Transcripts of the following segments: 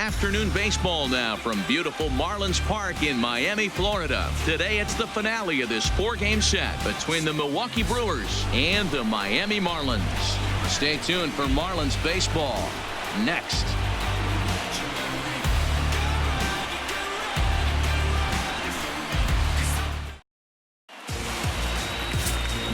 afternoon baseball now from beautiful Marlins Park in Miami, Florida. Today it's the finale of this 4-game set between the Milwaukee Brewers and the Miami Marlins. Stay tuned for Marlins baseball next.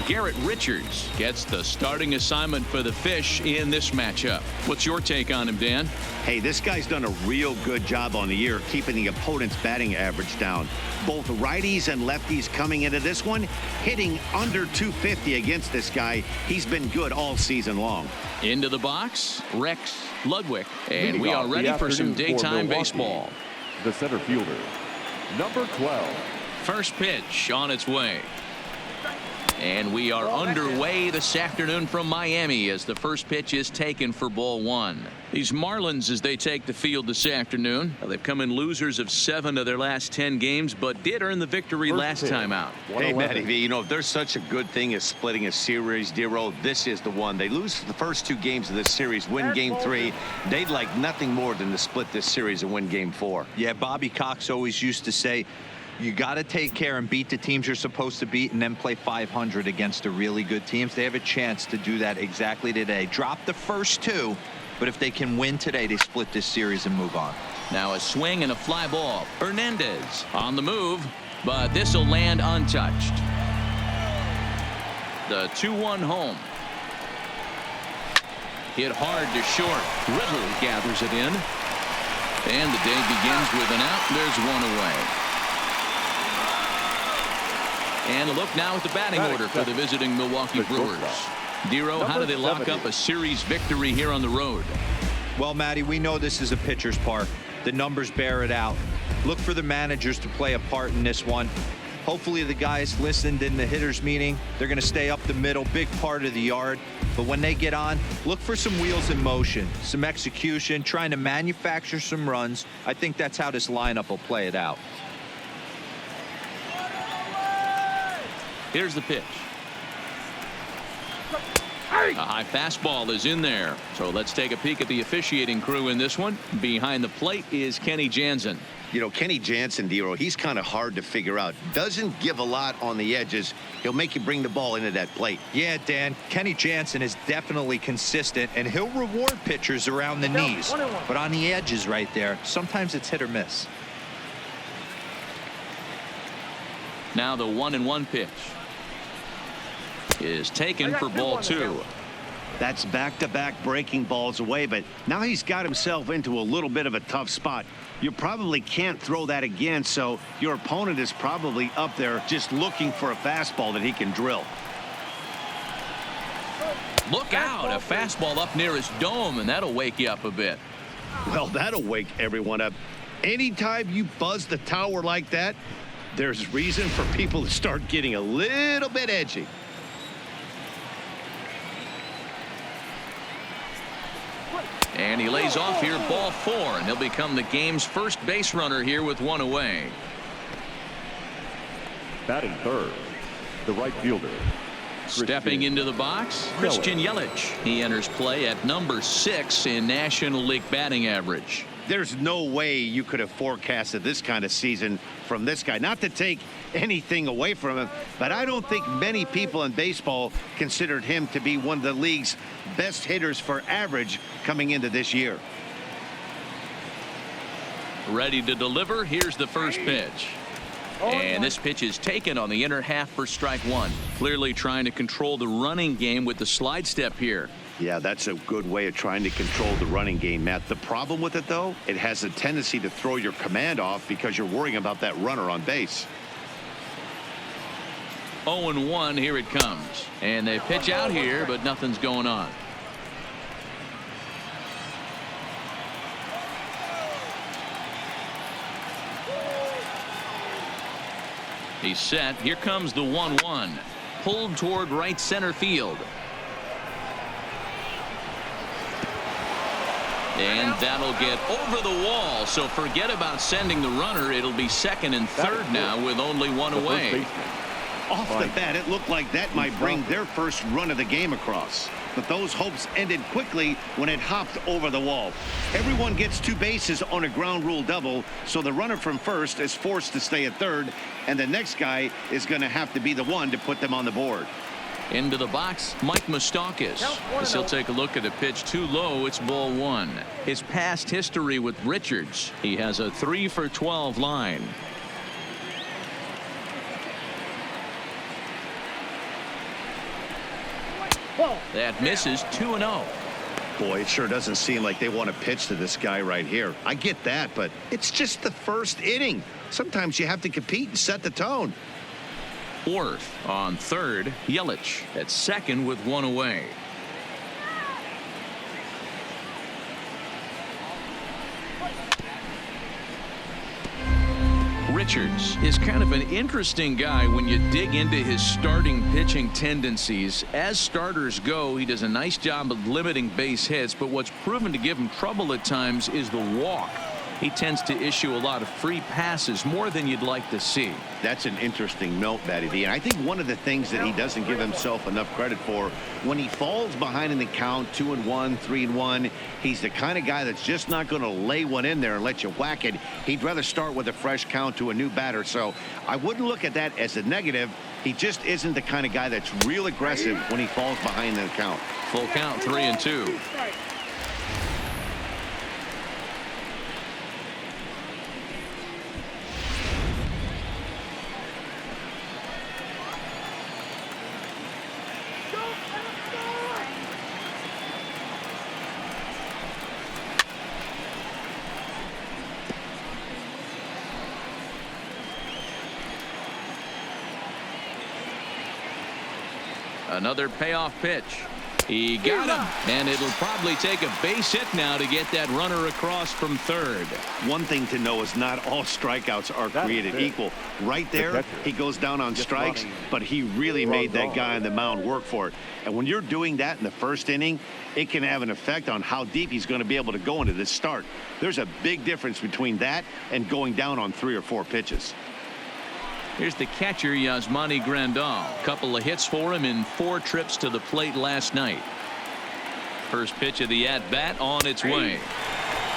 Garrett Richards gets the starting assignment for the Fish in this matchup. What's your take on him, Dan? Hey, this guy's done a real good job on the year keeping the opponent's batting average down. Both righties and lefties coming into this one, hitting under 250 against this guy. He's been good all season long. Into the box, Rex Ludwig. And we are ready for some daytime baseball. The center fielder, number 12. First pitch on its way. And we are underway this afternoon from Miami as the first pitch is taken for ball 1. These Marlins, as they take the field this afternoon, they've come in losers of 7 of their last 10 games, but did earn the victory last time out. Hey, Matty V, you know, if there's such a good thing as splitting a series, Dero, this is the one. They lose the first 2 games of this series, win game 3. They'd like nothing more than to split this series and win game 4. Yeah, Bobby Cox always used to say, you got to take care and beat the teams you're supposed to beat and then play 500 against the really good teams. They have a chance to do that exactly today. Drop the first 2, but if they can win today, they split this series and move on. Now a swing and a fly ball. Hernandez on the move, but this will land untouched. The 2-1 home. Hit hard to short. Riddle gathers it in. And the day begins with an out. There's one away. And a look now at the batting order for the visiting Milwaukee Brewers. Dero, how do they lock up a series victory here on the road? Well, Matty, we know this is a pitcher's park. The numbers bear it out. Look for the managers to play a part in this one. Hopefully the guys listened in the hitters meeting. They're going to stay up the middle, big part of the yard. But when they get on, look for some wheels in motion, some execution, trying to manufacture some runs. I think that's how this lineup will play it out. Here's the pitch. A high fastball is in there. So let's take a peek at the officiating crew in this one. Behind the plate is Kenny Jansen. You know, Kenny Jansen, Dero, he's kind of hard to figure out. Doesn't give a lot on the edges. He'll make you bring the ball into that plate. Yeah, Dan, Kenny Jansen is definitely consistent, and he'll reward pitchers around the knees. But on the edges right there, sometimes it's hit or miss. Now the 1-1 pitch is taken for ball 2. That's back-to-back breaking balls away, but now he's got himself into a little bit of a tough spot. You probably can't throw that again, so your opponent is probably up there just looking for a fastball that he can drill. Look out, a fastball up near his dome, and that'll wake you up a bit. Well, that'll wake everyone up. Anytime you buzz the tower like that, there's reason for people to start getting a little bit edgy. And he lays off here, ball 4, and he'll become the game's first base runner here with 1 away. Batting third, the right fielder. Stepping into the box, Christian Yelich. He enters play at number 6 in National League batting average. There's no way you could have forecasted this kind of season from this guy. Not to take anything away from him, but I don't think many people in baseball considered him to be one of the league's best hitters for average coming into this year. Ready to deliver. Here's the first pitch. And this pitch is taken on the inner half for strike 1. Clearly trying to control the running game with the slide step here. Yeah, that's a good way of trying to control the running game, Matt. The problem with it, though, it has a tendency to throw your command off because you're worrying about that runner on base. 0-1, here it comes. And they pitch out here, but nothing's going on. He's set. Here comes the 1-1. Pulled toward right center field. And that'll get over the wall. So forget about sending the runner. It'll be second and third now with only 1 away. Off the bat, it looked like that might bring their first run of the game across. but those hopes ended quickly when it hopped over the wall. Everyone gets 2 bases on a ground rule double, so the runner from first is forced to stay at third, and the next guy is going to have to be the one to put them on the board. Into the box, Mike Moustakas. As he'll take a look at a pitch too low. It's ball 1. His past history with Richards, he has a 3 for 12 line. That misses 2-0. Boy, it sure doesn't seem like they want to pitch to this guy right here. I get that, but it's just the first inning. Sometimes you have to compete and set the tone. Fourth. On third, Yelich. At second with 1 away. Richards is kind of an interesting guy when you dig into his starting pitching tendencies. As starters go, he does a nice job of limiting base hits, but what's proven to give him trouble at times is the walk. He tends to issue a lot of free passes, more than you'd like to see. That's an interesting note, Matty D. And I think one of the things that he doesn't give himself enough credit for, when he falls behind in the count, 2-1, 3-1, he's the kind of guy that's just not going to lay one in there and let you whack it. He'd rather start with a fresh count to a new batter. So I wouldn't look at that as a negative. He just isn't the kind of guy that's real aggressive when he falls behind in the count. Full count, 3-2. Another payoff pitch. He got him, and it'll probably take a base hit now to get that runner across from third. One thing to know is not all strikeouts are created equal. Right there, he goes down on strikes, but he really made that guy on the mound work for it. And when you're doing that in the first inning, it can have an effect on how deep he's going to be able to go into this start. There's a big difference between that and going down on 3 or 4 pitches. Here's the catcher, Yasmani Grandal. Couple of hits for him in 4 trips to the plate last night. First pitch of the at-bat on its way.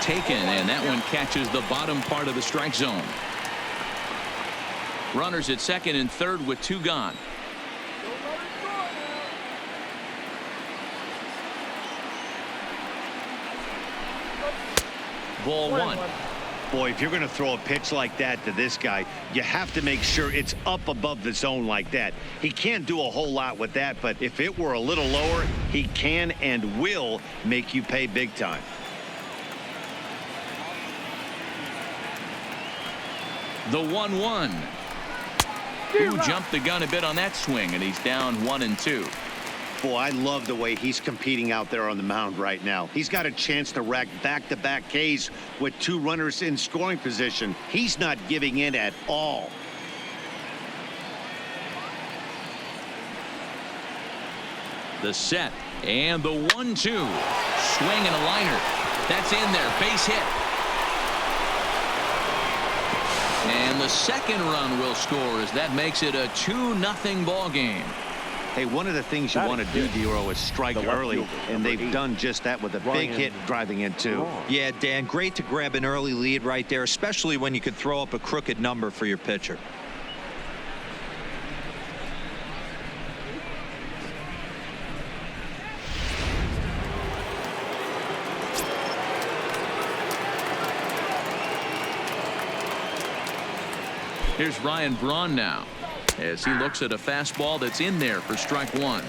Taken, and that one catches the bottom part of the strike zone. Runners at second and third with 2 gone. Ball 1. Boy, if you're going to throw a pitch like that to this guy, you have to make sure it's up above the zone like that. He can't do a whole lot with that, but if it were a little lower, he can and will make you pay big time. The 1-1. Who jumped the gun a bit on that swing, and he's down 1-2. Boy, I love the way he's competing out there on the mound right now. He's got a chance to rack back-to-back Ks with 2 runners in scoring position. He's not giving in at all. The set and the 1-2. Swing and a liner. That's in there. Base hit. And the second run will score as that makes it a 2-0 ball game. Hey, one of the things you want to do, Dero, is strike early, and they've done just that with a big hit driving in 2. Yeah, Dan, great to grab an early lead right there, especially when you could throw up a crooked number for your pitcher. Here's Ryan Braun now, as he looks at a fastball that's in there for strike 1.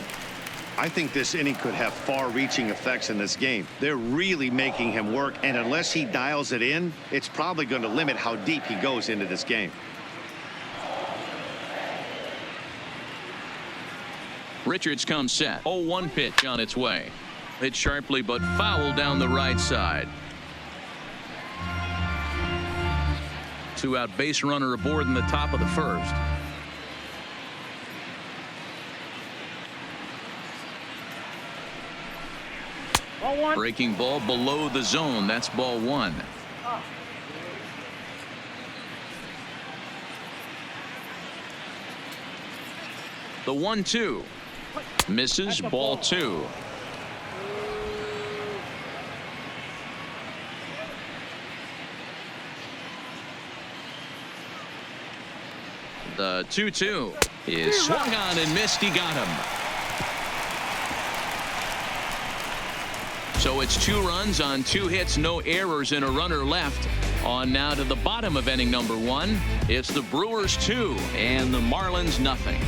I think this inning could have far-reaching effects in this game. They're really making him work, and unless he dials it in, it's probably going to limit how deep he goes into this game. Richards comes set. 0-1 pitch on its way. Hit sharply but foul down the right side. 2-out base runner aboard in the top of the first. Breaking ball below the zone. That's ball 1. The 1-2 misses. Ball 2. The 2-2 is swung on and missed. He got him. So it's 2 runs on 2 hits, no errors, and a runner left. On now to the bottom of inning number 1. It's the Brewers 2 and the Marlins nothing.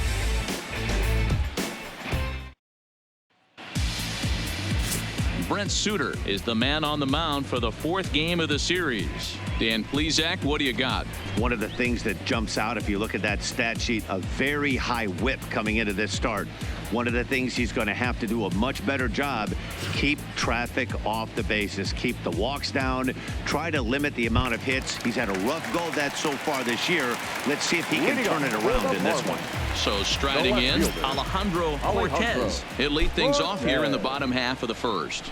Brent Suter is the man on the mound for the 4th game of the series. Dan Plesac, what do you got? One of the things that jumps out if you look at that stat sheet, a very high whip coming into this start. One of the things he's going to have to do a much better job, keep traffic off the bases, keep the walks down, try to limit the amount of hits. He's had a rough go of that so far this year. Let's see if he can turn it around in this one. So striding in, Alejandro Cortez. He'll lead things off here in the bottom half of the first.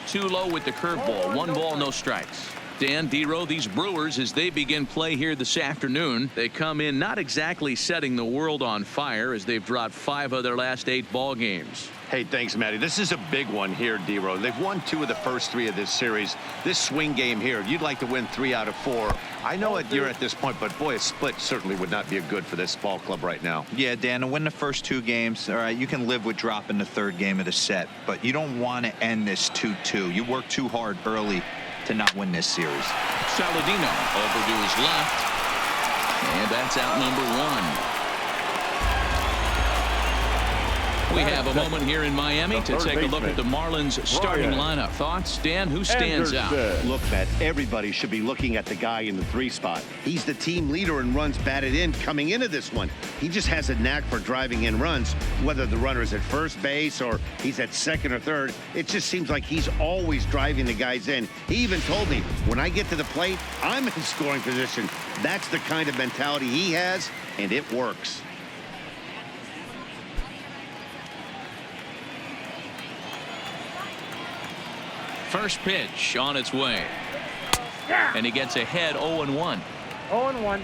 Too low with the curveball. 1 ball, no strikes. Dan, Dero, these Brewers, as they begin play here this afternoon, they come in not exactly setting the world on fire as they've dropped 5 of their last 8 ball games. Hey, thanks, Matty. This is a big one here, Dero. They've won 2 of the first 3 of this series. This swing game here, you'd like to win 3 out of 4. I know you're at this point, but boy, a split certainly would not be good for this ball club right now. Yeah, Dan, to win the first 2 games, all right, you can live with dropping the 3rd game of the set, but you don't want to end this 2-2. You work too hard early to not win this series. Saladino over to his left, and that's out number 1. We have a moment here in Miami to take a look at the Marlins starting lineup. Thoughts, Dan? Who stands out? Look, Matt, everybody should be looking at the guy in the 3 spot. He's the team leader in runs batted in coming into this one. He just has a knack for driving in runs, whether the runner is at first base or he's at second or third. It just seems like he's always driving the guys in. He even told me, when I get to the plate, I'm in scoring position. That's the kind of mentality he has, and it works. First pitch on its way. And he gets ahead 0-1. 0-1.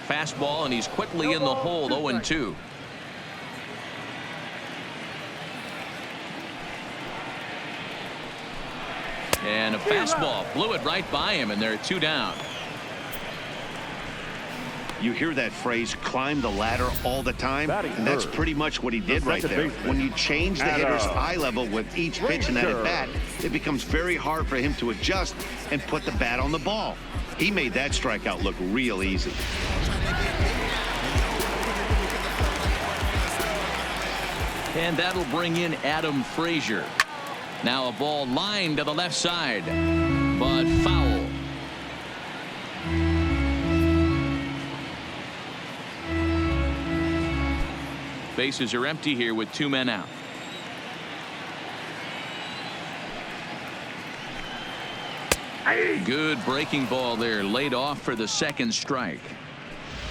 Fastball, and he's quickly in the hole. 0-2. And a fastball blew it right by him, and they're 2 down. You hear that phrase, climb the ladder, all the time, and that's pretty much what he did right there. When you change the hitter's eye level with each pitch in that at bat, it becomes very hard for him to adjust and put the bat on the ball. He made that strikeout look real easy. And that'll bring in Adam Frazier. Now a ball lined to the left side, but foul. Bases are empty here with 2 men out. Good breaking ball there, laid off for the 2nd strike.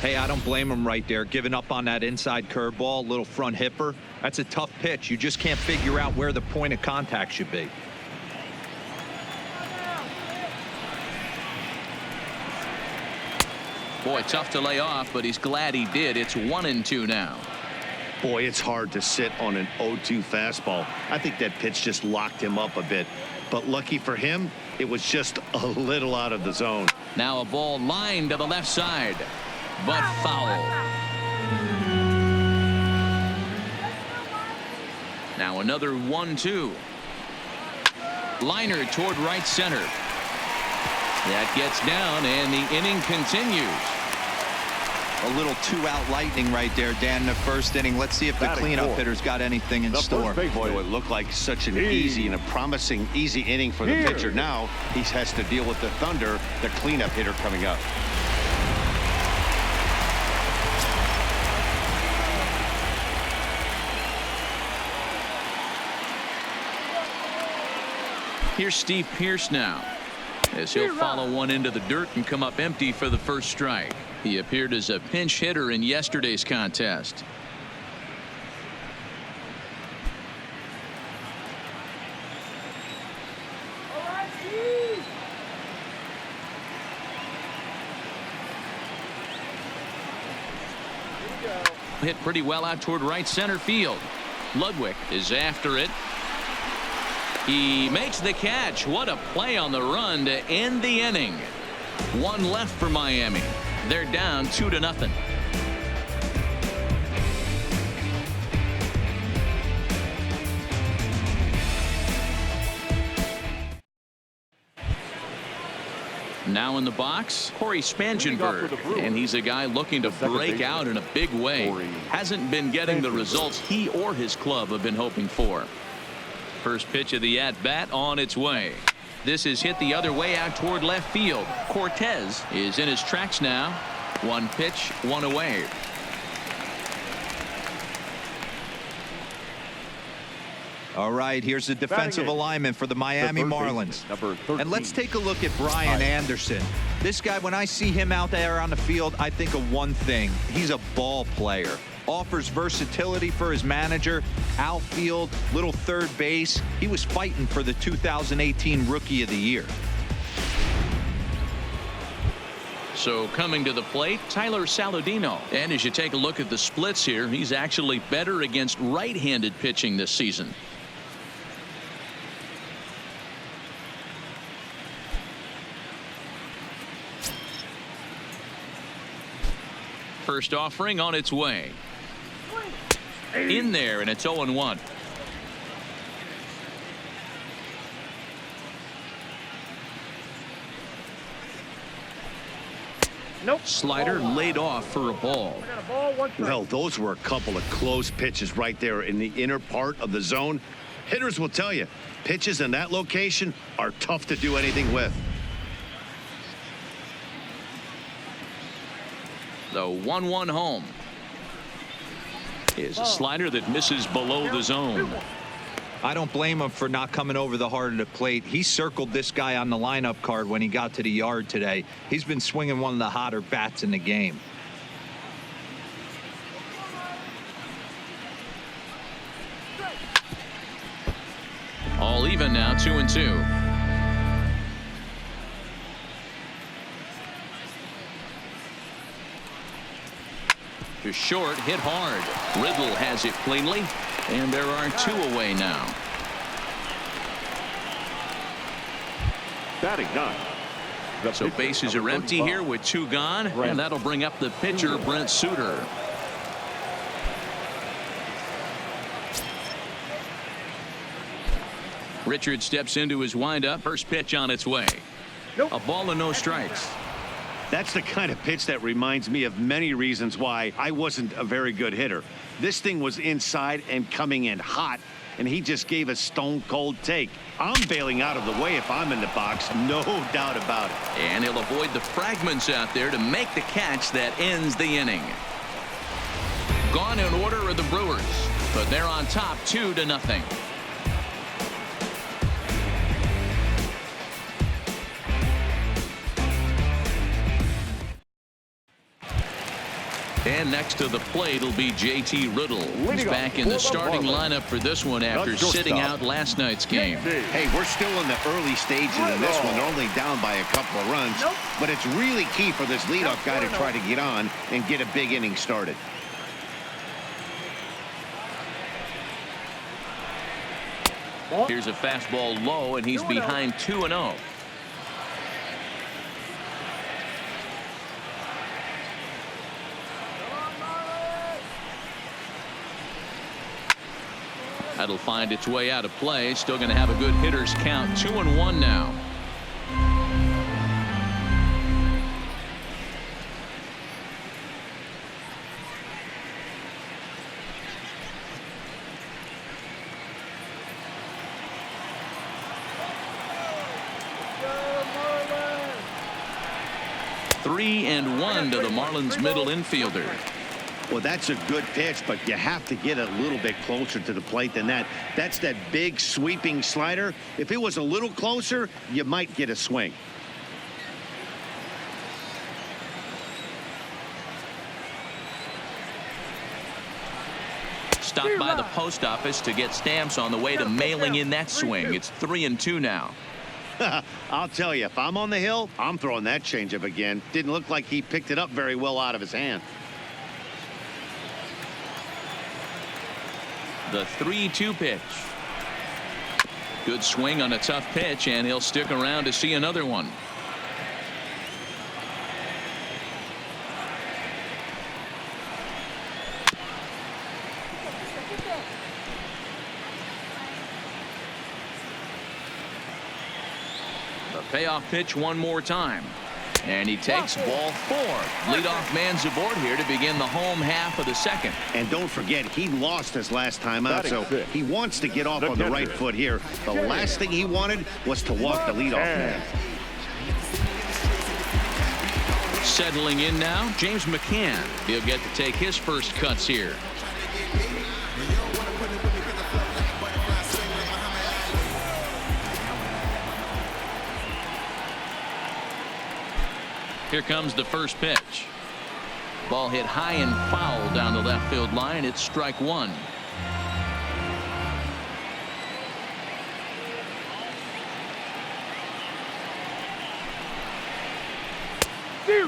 Hey, I don't blame him right there, giving up on that inside curveball, little front hipper. That's a tough pitch. You just can't figure out where the point of contact should be. Boy, tough to lay off, but he's glad he did. It's 1-2 now. Boy, it's hard to sit on an 0-2 fastball. I think that pitch just locked him up a bit. But lucky for him, it was just a little out of the zone. Now a ball lined to the left side, but foul. Now another 1-2. Liner toward right center. That gets down, and the inning continues. A little 2-out lightning right there, Dan, in the first inning. Let's see if the cleanup hitter's got anything in store. Boy, it looked like such an easy and a promising easy inning for the pitcher. Now he has to deal with the Thunder, the cleanup hitter coming up. Here's Steve Pearce now, as he'll follow one into the dirt and come up empty for the first strike. He appeared as a pinch hitter in yesterday's contest. Hit pretty well out toward right center field. Ludwig is after it. He makes the catch. What a play on the run to end the inning. One left for Miami. They're down 2-0. Now in the box, Corey Spangenberg, and he's a guy looking to break out in a big way. Hasn't been getting the results he or his club have been hoping for. First pitch of the at-bat on its way. This is hit the other way out toward left field. Cortez is in his tracks now. One pitch, one away. All right, here's the defensive alignment for the Miami Marlins. And let's take a look at Brian Anderson. This guy, when I see him out there on the field, I think of one thing. He's a ball player. Offers versatility for his manager. Outfield, little third base. He was fighting for the 2018 Rookie of the Year. So coming to the plate, Tyler Saladino. And as you take a look at the splits here, he's actually better against right-handed pitching this season. First offering on its way. In there, and it's 0-1. Nope. Slider laid off for a ball. Well, those were a couple of close pitches right there in the inner part of the zone. Hitters will tell you, pitches in that location are tough to do anything with. The 1-1 home is a slider that misses below the zone. I don't blame him for not coming over the heart of the plate. He circled this guy on the lineup card when he got to the yard today. He's been swinging one of the hotter bats in the game. All even now, 2-2. To short, hit hard. Riddle has it cleanly, and there are 2 away now. Batting 9. So bases are empty here with 2 gone, and that'll bring up the pitcher, Brent Suter. Richard steps into his windup. First pitch on its way. A ball and no strikes. That's the kind of pitch that reminds me of many reasons why I wasn't a very good hitter. This thing was inside and coming in hot, and he just gave a stone cold take. I'm bailing out of the way if I'm in the box, no doubt about it. And he'll avoid the fragments out there to make the catch that ends the inning. Gone in order are the Brewers, but they're on top 2-0. And next to the plate will be J.T. Riddle. He's back in the starting lineup for this one after sitting out last night's game. Hey, we're still in the early stages in this one. They're only down by a couple of runs. But it's really key for this leadoff guy to try to get on and get a big inning started. Here's a fastball low, and he's behind 2-0. That'll find its way out of play. Still going to have a good hitter's count. 2-1 now. Three and 1 to the Marlins middle infielder. Well, that's a good pitch, but you have to get a little bit closer to the plate than that. That's that big sweeping slider. If it was a little closer, you might get a swing. Stopped by the post office to get stamps on the way to mailing in that swing. It's 3-2 now. I'll tell you, if I'm on the hill, I'm throwing that changeup again. Didn't look like he picked it up very well out of his hand. The 3-2 pitch. Good swing on a tough pitch, and he'll stick around to see another one. The payoff pitch one more time. And he takes ball 4. Leadoff man's aboard here to begin the home half of the second. And don't forget, he lost his last time out, so he wants to get off on the right foot here. The last thing he wanted was to walk the leadoff man. Settling in now, James McCann. He'll get to take his first cuts here. Here comes the first pitch. Ball hit high and foul down the left field line. It's strike 1.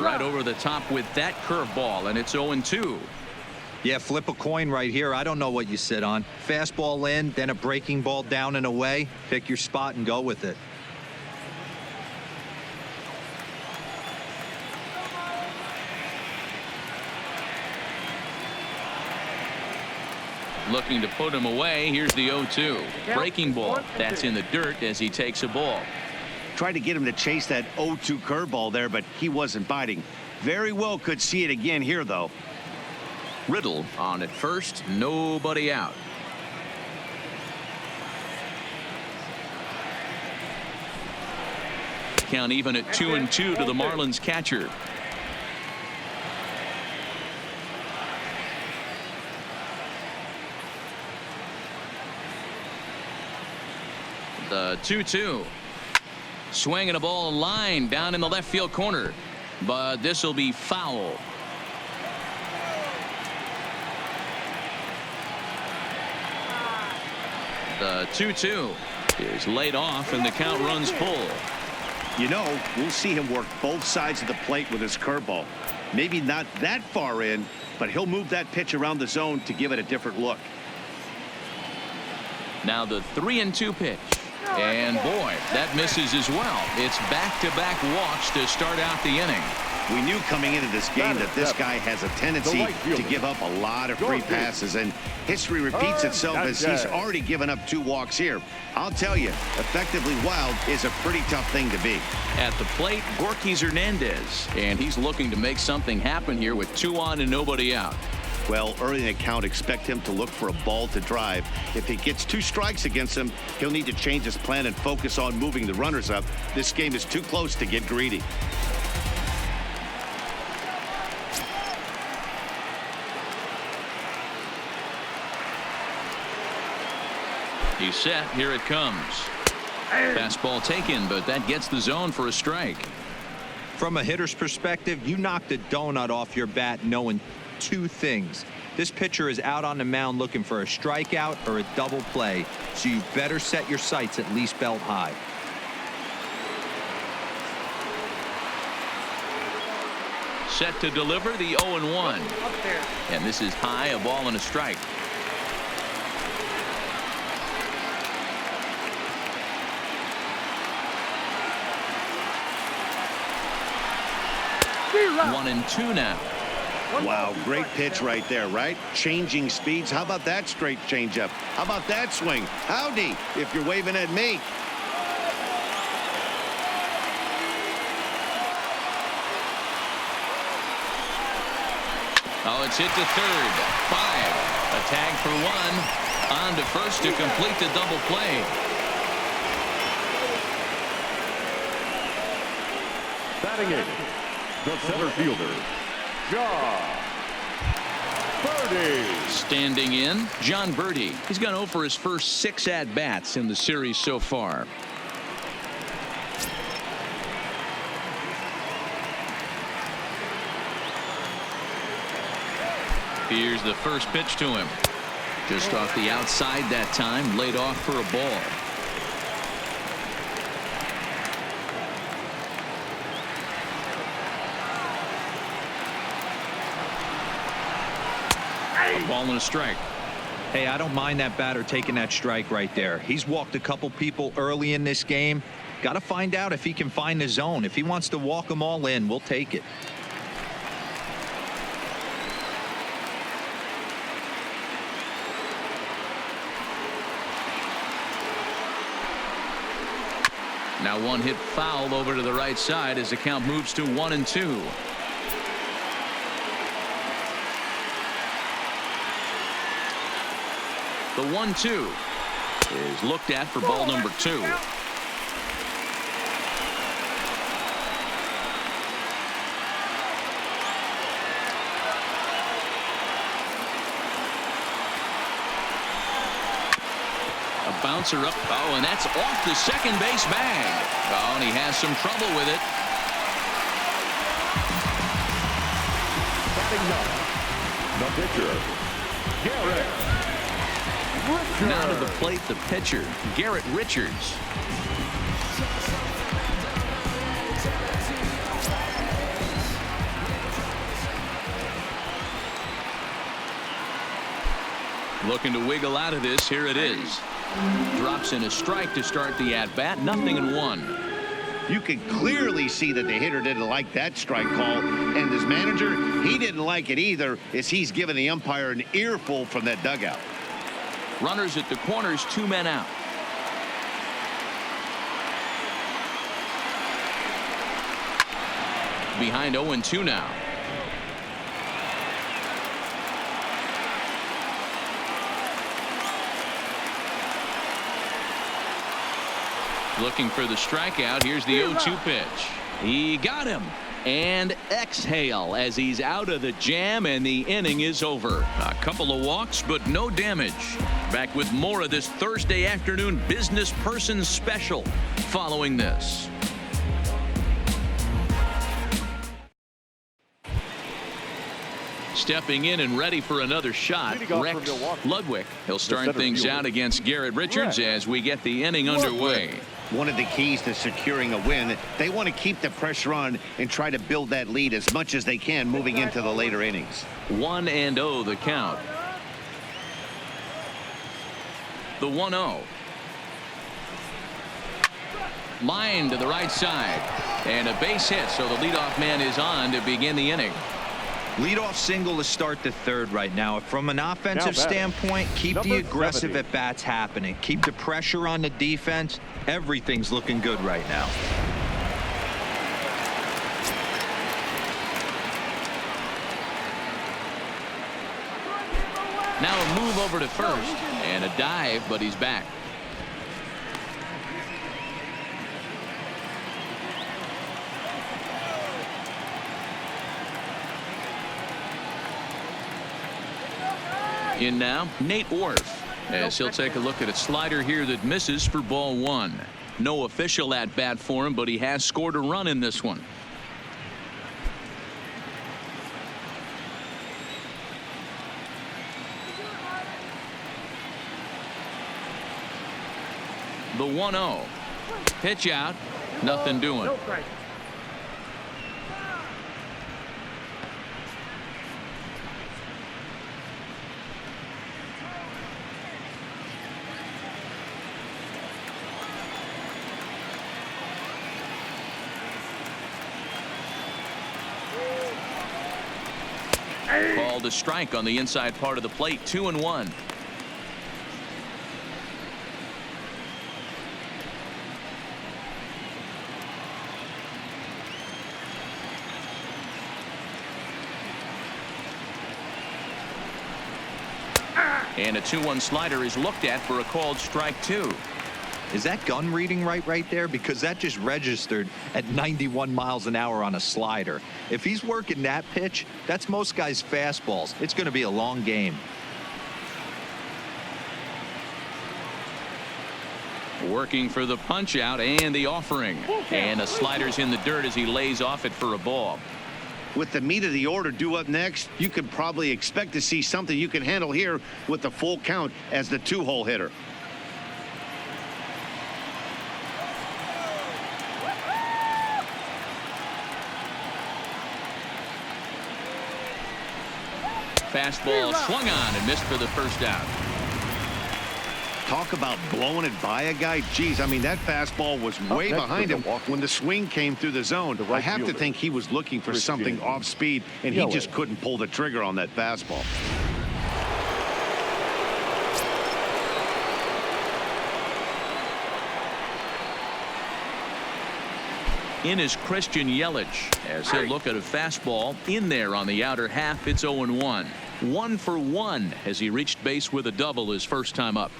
Right over the top with that curveball, and it's 0-2. Yeah, flip a coin right here. I don't know what you sit on. Fastball in, then a breaking ball down and away. Pick your spot and go with it. Looking to put him away. Here's the 0-2. Breaking ball. That's in the dirt as he takes a ball. Tried to get him to chase that 0-2 curveball there, but he wasn't biting. Very well could see it again here, though. Riddle on at first. Nobody out. Count even at 2-2 to the Marlins catcher. The 2-2. Swinging a ball line down in the left field corner, but this will be foul. The 2-2 is laid off, and the count runs full. You know, we'll see him work both sides of the plate with his curveball. Maybe not that far in, but he'll move that pitch around the zone to give it a different look. Now the 3-2 pitch. And boy, that misses as well. It's back-to-back walks to start out the inning. We knew coming into this game that this guy has a tendency to give up a lot of free passes, and history repeats itself as he's already given up 2 walks here. I'll tell you, effectively wild is a pretty tough thing to be. At the plate, Gorkys Hernandez, and he's looking to make something happen here with 2 on and nobody out. Well, early in the count, expect him to look for a ball to drive. If he gets 2 strikes against him, he'll need to change his plan and focus on moving the runners up. This game is too close to get greedy. He's set. Here it comes. Fastball taken, but that gets the zone for a strike. From a hitter's perspective, you knocked a donut off your bat knowing 2 things. This pitcher is out on the mound looking for a strikeout or a double play, so you better set your sights at least belt high. Set to deliver the 0-1. And this is high, a ball and a strike. One and 2 now. Wow, great pitch right there, right? Changing speeds. How about that straight changeup? How about that swing? Howdy, if you're waving at me. Oh, it's hit to third. 5. A tag for 1. On to first to complete the double play. Batting in, the center fielder, John Birdie. Standing in, John Birdie. He's gone 0 for his first 6 at-bats in the series so far. Here's the first pitch to him. Just off the outside that time, laid off for a ball. A ball and a strike. Hey, I don't mind that batter taking that strike right there. He's walked a couple people early in this game. Got to find out if he can find the zone. If he wants to walk them all in, we'll take it. Now one hit foul over to the right side as the count moves to 1-2. The 1-2 is looked at for ball number 2. A bouncer up. Oh, and that's off the second base bag. Oh, and he has some trouble with it. Batting ninth, the pitcher, Garrett Richards. Now to the plate, the pitcher, Garrett Richards. Looking to wiggle out of this. Here it is. Drops in a strike to start the at-bat. 0-1. You can clearly see that the hitter didn't like that strike call, and his manager, he didn't like it either, as he's giving the umpire an earful from that dugout. Runners at the corners, 2 men out. Behind 0-2 now. Looking for the strikeout. Here's the 0-2 pitch. He got him. And exhale as he's out of the jam, and the inning is over. A couple of walks, but no damage. Back with more of this Thursday afternoon business person special following this. Stepping in and ready for another shot, Rex Ludwig. He'll start things out against Garrett Richards as we get the inning underway. One of the keys to securing a win, they want to keep the pressure on and try to build that lead as much as they can moving into the later innings. 1-0 the count. The 1-0. Line to the right side. And a base hit, so the leadoff man is on to begin the inning. Leadoff single to start the third right now. From an offensive standpoint, keep the aggressive at-bats happening. Keep the pressure on the defense. Everything's looking good right now. Now a move over to first and a dive, but he's back. In now, Nate Orf, as he'll take a look at a slider here that misses for ball 1. No official at bat for him, but he has scored a run in this one. The 1-0. Pitch out. Nothing doing. Called a strike on the inside part of the plate. 2-1. And a 2-1 slider is looked at for a called strike 2. Is that gun reading right there? Because that just registered at 91 miles an hour on a slider. If he's working that pitch, that's most guys' fastballs. It's going to be a long game. Working for the punch out and the offering. And the slider's in the dirt as he lays off it for a ball. With the meat of the order due up next, you could probably expect to see something you can handle here with the full count as the 2-hole hitter. Fastball swung on and missed for the first out. Talk about blowing it by a guy. Geez, I mean, that fastball was way behind him when the swing came through the zone. I have to think he was looking for something off speed, and he just couldn't pull the trigger on that fastball. In is Christian Yelich as he'll look at a fastball in there on the outer half. It's 0-1. 1 for 1 as he reached base with a double his first time up.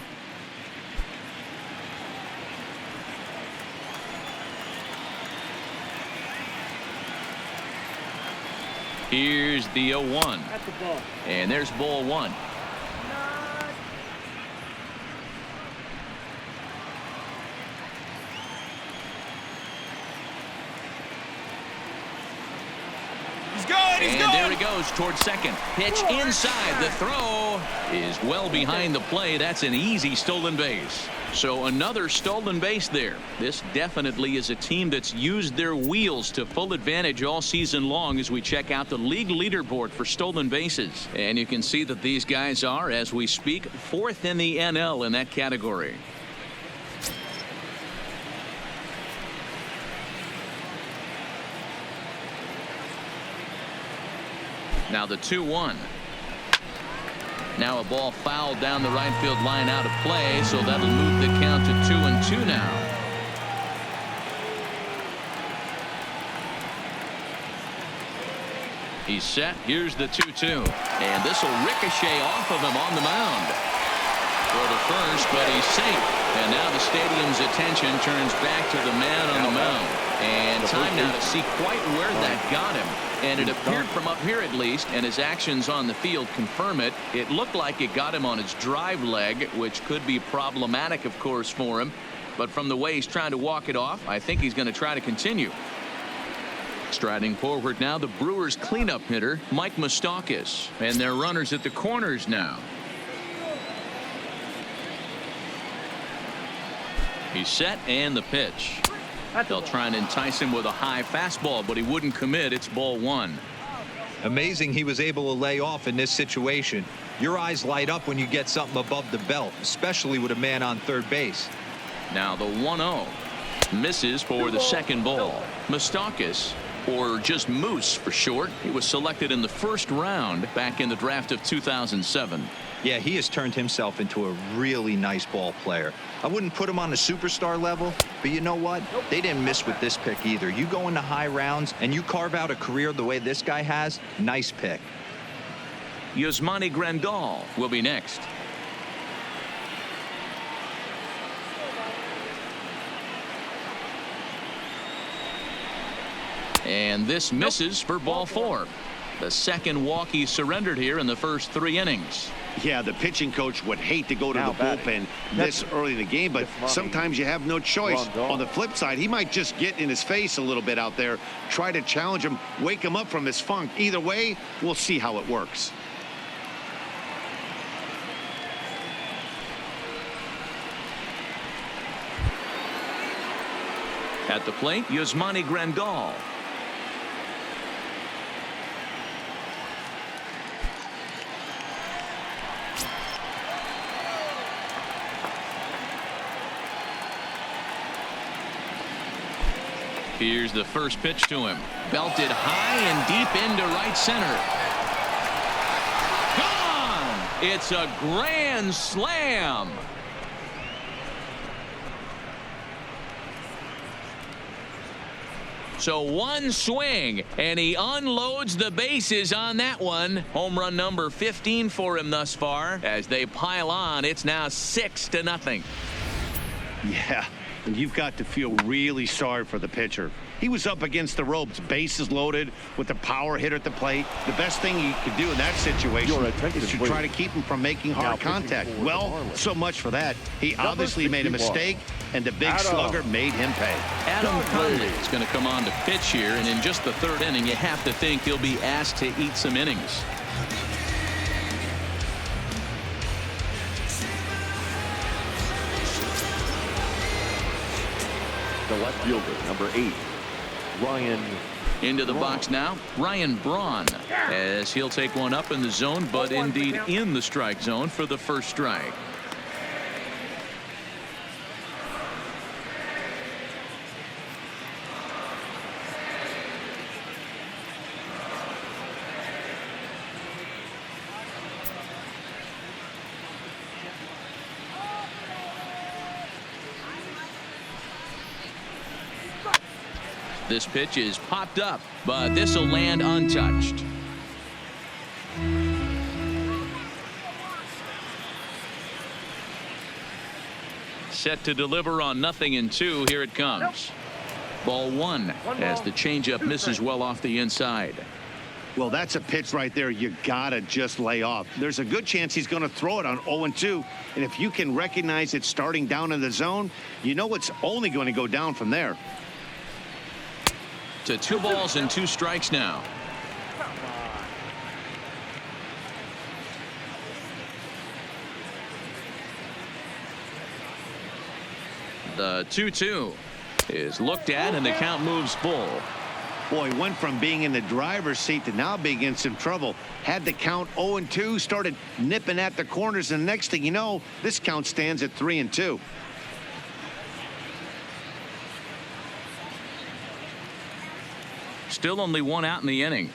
Here's the 0-1. And there's ball 1. And there he goes towards second. Pitch inside. The throw is well behind the play. That's an easy stolen base. So another stolen base there. This definitely is a team that's used their wheels to full advantage all season long as we check out the league leaderboard for stolen bases. And you can see that these guys are, as we speak, 4th in the NL in that category. Now the 2-1. Now a ball fouled down the right field line out of play, so that'll move the count to 2-2 now. He's set. Here's the 2-2. And this will ricochet off of him on the mound. For the first, but he's safe. And now the stadium's attention turns back to the man on the mound. And time now to see quite where that got him. And it appeared from up here at least, and his actions on the field confirm it. It looked like it got him on his drive leg, which could be problematic, of course, for him. But from the way he's trying to walk it off, I think he's going to try to continue. Striding forward now, the Brewers cleanup hitter, Mike Moustakas. And they're runners at the corners now. He's set, and the pitch. They'll try and entice him with a high fastball, but he wouldn't commit. It's ball 1. Amazing he was able to lay off in this situation. Your eyes light up when you get something above the belt, especially with a man on third base. Now the 1-0 misses for the second ball. Moustakas, or just Moose for short, he was selected in the first round back in the draft of 2007. Yeah, he has turned himself into a really nice ball player. I wouldn't put him on the superstar level, but you know what? They didn't miss with this pick either. You go into high rounds and you carve out a career the way this guy has. Nice pick. Yasmani Grandal will be next. And this misses for ball 4. The second walk he surrendered here in the first 3 innings. Yeah, the pitching coach would hate to go to the bullpen this early in the game, but sometimes you have no choice. On the flip side, he might just get in his face a little bit out there, try to challenge him, wake him up from his funk. Either way, we'll see how it works. At the plate, Yasmani Grandal. Here's the first pitch to him. Belted high and deep into right center. Gone! It's a grand slam. So one swing, and he unloads the bases on that one. Home run number 15 for him thus far. As they pile on, it's now 6-0. Yeah, and you've got to feel really sorry for the pitcher. He was up against the ropes, bases loaded with a power hitter at the plate. The best thing you could do in that situation is to try to keep him from making hard contact. Well, so much for that. He obviously made a mistake, and the big slugger made him pay. Adam Conley is going to come on to pitch here, and in just the 3rd inning, you have to think he'll be asked to eat some innings. The left fielder, number 8, Ryan. Into the box now, Ryan Braun, as he'll take one up in the zone, but indeed in the strike zone for the first strike. This pitch is popped up, but this will land untouched. Set to deliver on 0-2. Here it comes. Ball one as the changeup misses well off the inside. Well, that's a pitch right there you gotta just lay off. There's a good chance he's going to throw it on 0-2, and if you can recognize it starting down in the zone, you know it's only going to go down from there. To 2 balls and 2 strikes now. The 2-2 is looked at, and the count moves full. Boy, went from being in the driver's seat to now being in some trouble. Had the count 0-2, started nipping at the corners, and the next thing you know, this count stands at 3-2. Still only 1 out in the inning.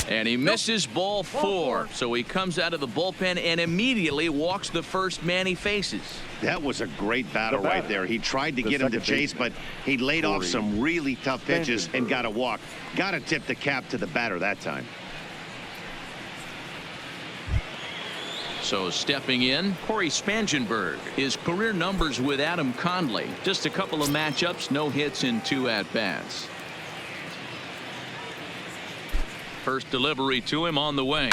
And he misses ball 4. So he comes out of the bullpen and immediately walks the first man he faces. That was a great battle right there. He tried to get him to chase, but he laid off some really tough pitches and got a walk. Got to tip the cap to the batter that time. So stepping in, Corey Spangenberg. His career numbers with Adam Conley. Just a couple of matchups, no hits in 2 at-bats. First delivery to him on the way.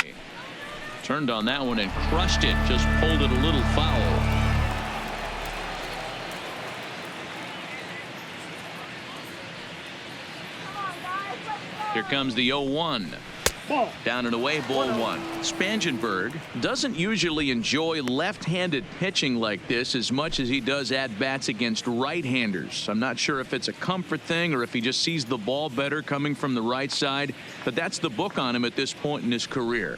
Turned on that one and crushed it. Just pulled it a little foul. Here comes the 0-1. Down and away, ball 1. Spangenberg doesn't usually enjoy left-handed pitching like this as much as he does at-bats against right-handers. I'm not sure if it's a comfort thing or if he just sees the ball better coming from the right side, but that's the book on him at this point in his career.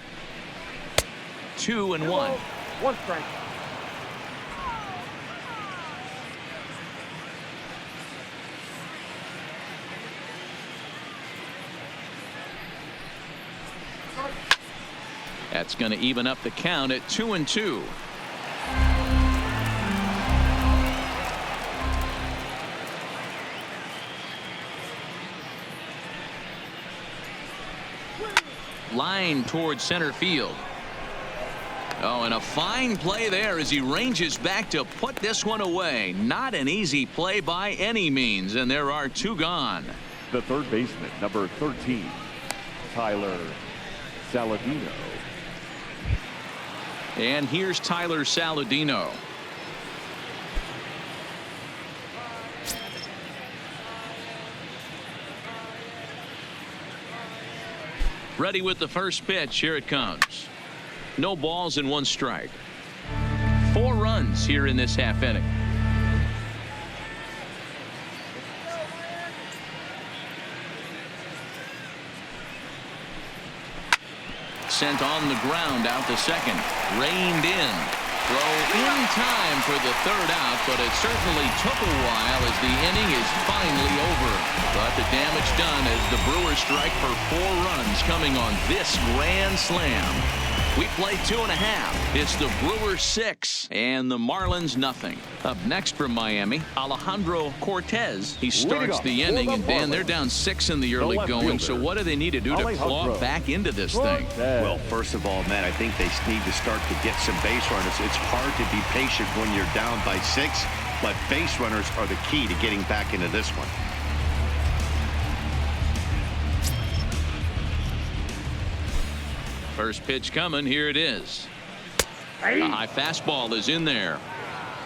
2-1. 1 strike. That's going to even up the count at 2-2. Line towards center field. Oh, and a fine play there as he ranges back to put this one away. Not an easy play by any means, and there are 2 gone. The third baseman, number 13, Tyler Saladino. And here's Tyler Saladino. Ready with the first pitch. Here it comes. No balls and 1 strike. 4 runs here in this half inning. Sent on the ground out to second. Reined in. Throw in time for the 3rd out, but it certainly took a while as the inning is finally over. But the damage done as the Brewers strike for 4 runs coming on this grand slam. We played 2.5. It's the Brewers 6 and the Marlins nothing. Up next from Miami, Alejandro Cortez. He starts the inning, and Dan, they're down 6 in the early going. So what do they need to do to claw back into this thing? Well, first of all, Matt, I think they need to start to get some base runners. It's hard to be patient when you're down by 6, but base runners are the key to getting back into this one. First pitch coming. Here it is. A high fastball is in there.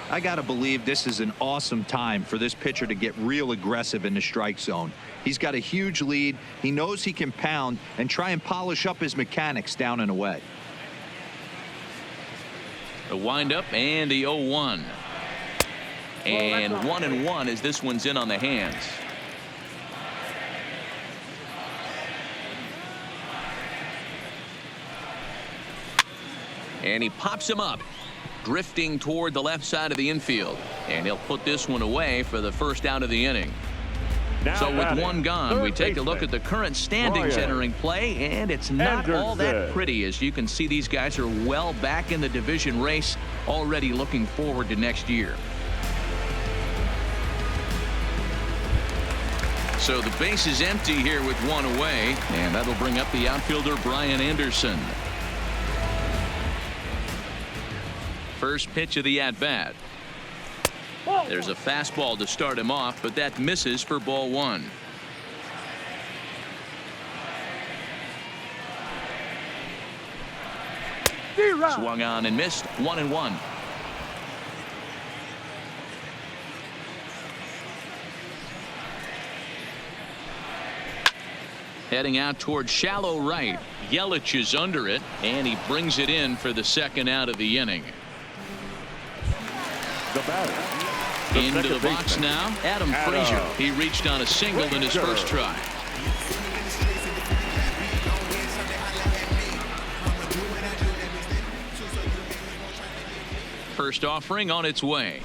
I got to believe this is an awesome time for this pitcher to get real aggressive in the strike zone. He's got a huge lead. He knows he can pound and try and polish up his mechanics down and away. The windup and the 0-1. And 1-1 as this one's in on the hands. And he pops him up, drifting toward the left side of the infield. And he'll put this one away for the 1st out of the inning. So with 1 gone, we take a look at the current standings entering play, and it's not all that pretty. As you can see, these guys are well back in the division race. already looking forward to next year. So the base is empty here with one away, and that'll bring up the outfielder Brian Anderson. First pitch of the at-bat. There's a fastball to start him off, but that misses for ball one. Swung on and missed. 1-1. Heading out toward shallow right. Yelich is under it, and he brings it in for the second out of the inning. The batter. Into the box now, Adam Frazier. He reached on a single in his first try. First offering on its way.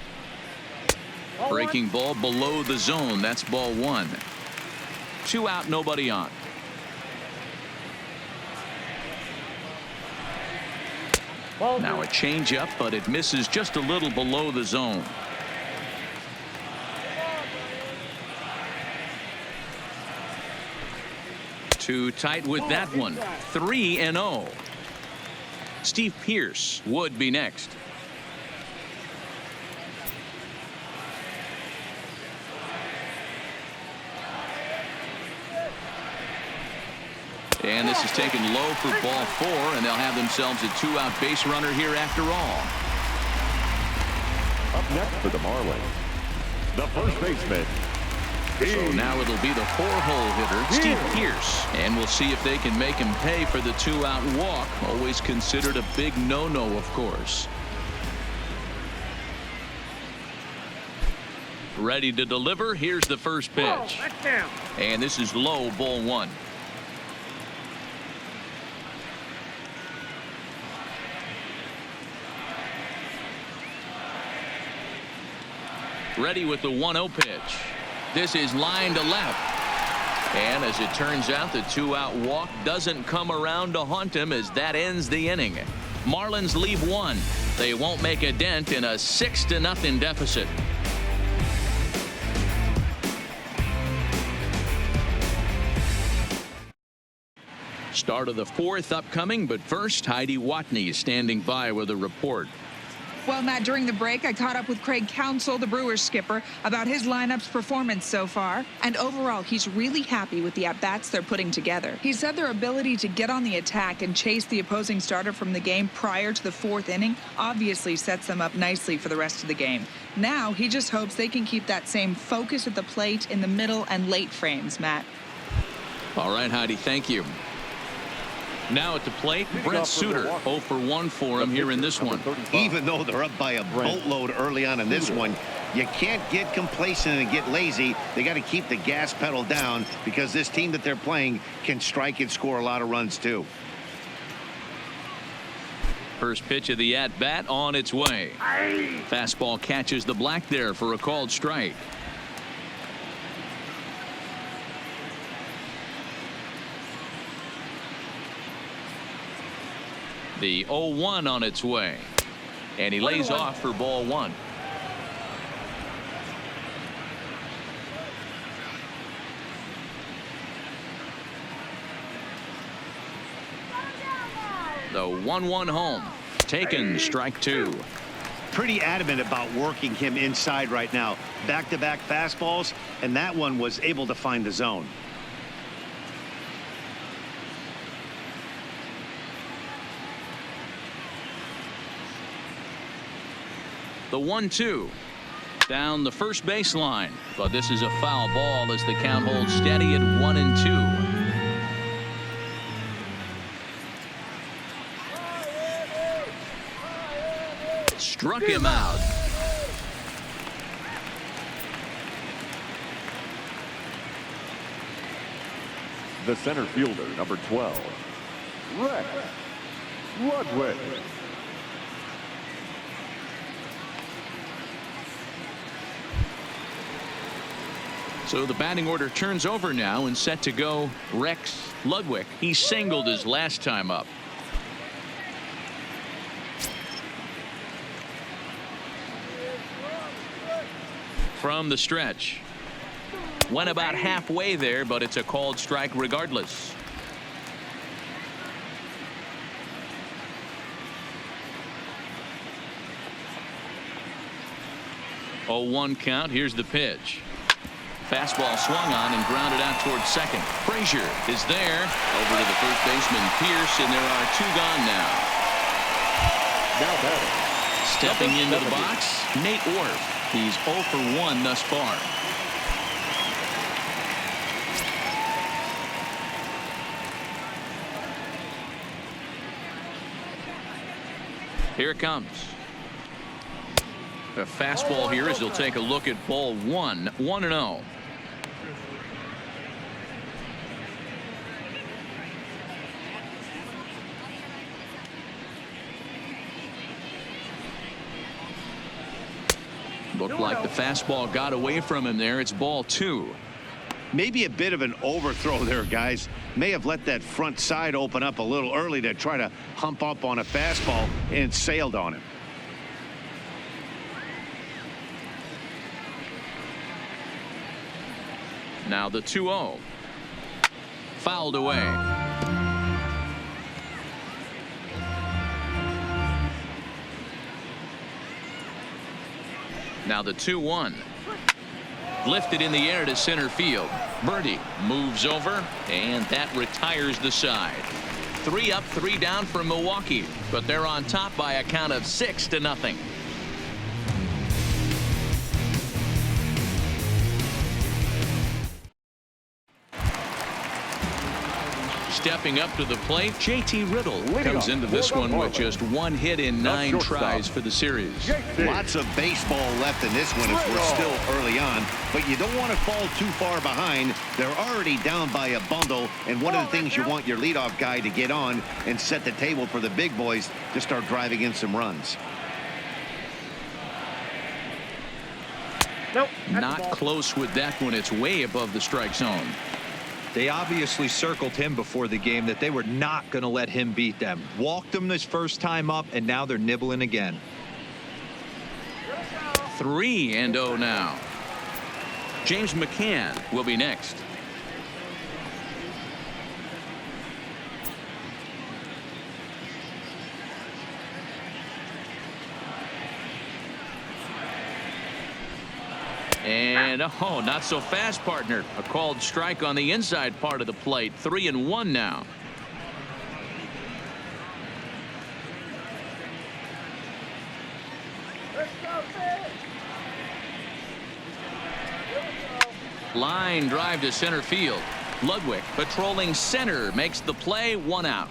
Breaking ball below the zone. That's ball one. 2 out, nobody on. Now a changeup, but it misses just a little below the zone. Too tight with that one. 3-0. Steve Pearce would be next. And this is taken low for ball 4, and they'll have themselves a 2-out base runner here after all. Up next for the Marlins, the first baseman. So now it'll be the 4-hole hitter, Steve Pearce. And we'll see if they can make him pay for the 2-out walk. Always considered a big no-no, of course. Ready to deliver. Here's the first pitch. And this is low, ball 1. Ready with the 1-0 pitch. This is line to left. And as it turns out, the 2-out walk doesn't come around to haunt him as that ends the inning. Marlins leave 1. They won't make a dent in a 6-0 deficit. Start of the 4th upcoming, but first, Heidi Watney is standing by with a report. Well, Matt, during the break, I caught up with Craig Counsell, the Brewers skipper, about his lineup's performance so far. And overall, he's really happy with the at-bats they're putting together. He said their ability to get on the attack and chase the opposing starter from the game prior to the 4th inning obviously sets them up nicely for the rest of the game. Now, he just hopes they can keep that same focus at the plate in the middle and late frames, Matt. All right, Heidi, thank you. Now at the plate, Brent Suter. 0 for 1 for him here in this one. Even though they're up by a boatload early on in this one, you can't get complacent and get lazy. They got to keep the gas pedal down because this team that they're playing can strike and score a lot of runs too. First pitch of the at-bat on its way. Fastball catches the black there for a called strike. The 0-1 on its way, and he lays off for ball 1. The 1-1 home. Taken, strike 2. Pretty adamant about working him inside right now. Back-to-back fastballs, and that one was able to find the zone. The 1-2 down the first baseline, but this is a foul ball as the count holds steady at 1-2. Struck him out. The center fielder, number 12, Rex Ludwig. So the batting order turns over now and set to go Rex Ludwig. He singled his last time up. from the stretch. Went about halfway there, but it's a called strike regardless. 0-1 count. Here's the pitch. Fastball swung on and grounded out towards second. Frazier is there. Over to the first baseman, Pierce, and there are two gone now. Now batting. Stepping into the box, Nate Orf. He's 0 for 1 thus far. Here it comes. A fastball here as he'll take a look at ball 1. 1-0. Looked like the fastball got away from him there. It's ball 2. Maybe a bit of an overthrow there, guys. May have let that front side open up a little early to try to hump up on a fastball and sailed on him. Now the 2-0. Fouled away. Now the 2-1. Lifted in the air to center field. Birdie moves over, and that retires the side. 3 up, 3 down for Milwaukee, but they're on top by a count of 6-0. Stepping up to the plate, JT Riddle comes into this one with just 1 hit in 9 tries for the series. Lots of baseball left in this one as we're still early on, but you don't want to fall too far behind. They're already down by a bundle, and one of the things you want your leadoff guy to get on and set the table for the big boys to start driving in some runs. Not close with that one. It's way above the strike zone. They obviously circled him before the game that they were not going to let him beat them. Walked him this first time up, and now they're nibbling again. 3-0 now. James McCann will be next. And oh, not so fast, partner. A called strike on the inside part of the plate. 3-1 now. Line drive to center field. Ludwig patrolling center makes the play. 1 out.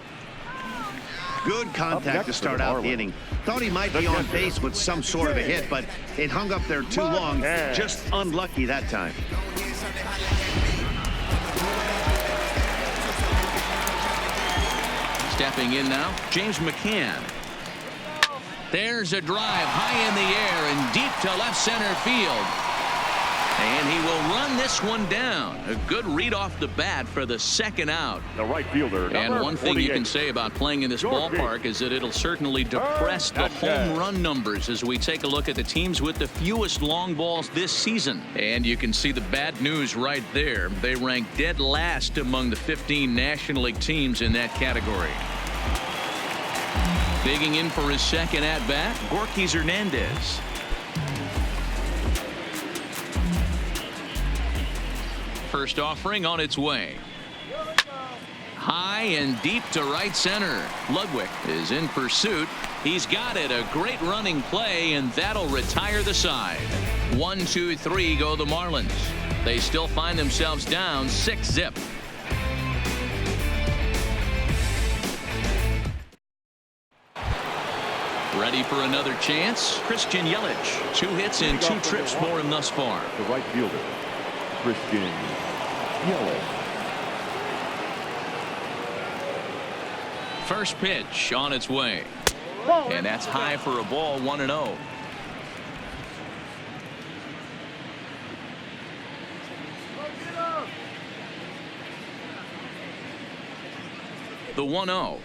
Good contact to start out the inning. Thought he might be on base with some sort of a hit, but it hung up there too long. Just unlucky that time. Stepping in now, James McCann. There's a drive high in the air and deep to left center field. And he will run this one down. A good read off the bat for the 2nd out. The right fielder. And one thing 48. you can say about playing in this ballpark is that it'll certainly depress the home run numbers as we take a look at the teams with the fewest long balls this season. And you can see the bad news right there. They rank dead last among the 15 National League teams in that category. Digging in for his 2nd at bat, Gorkys Hernandez. First offering on its way. High and deep to right center. Ludwig is in pursuit. He's got it. A great running play, and that'll retire the side. 1, 2, 3 go the Marlins. They still find themselves down 6-0. Ready for another chance? Christian Yelich. 2 hits and 2 trips for him thus far. The right fielder, Christian Yelich. First pitch on its way. And that's high for a ball. 1-0. The 1-0.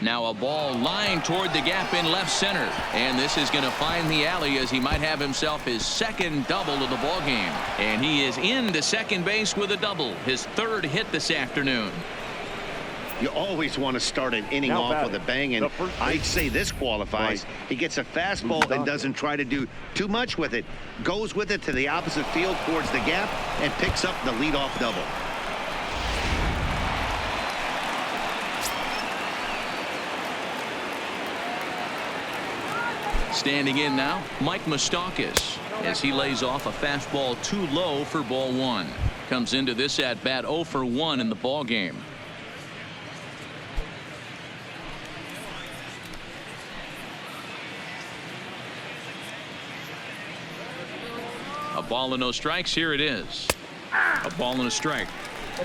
Now a ball lined toward the gap in left center. And this is going to find the alley as he might have himself his second double of the ball game. And he is into second base with a double. His third hit this afternoon. You always want to start an inning off with a bang, and I'd say this qualifies. He gets a fastball and doesn't try to do too much with it. Goes with it to the opposite field towards the gap and picks up the leadoff double. Standing in now, Mike Moustakas, as he lays off a fastball too low for ball one. Comes into this at bat 0 for 1 in the ball game. A ball and no strikes. Here it is. A ball and a strike.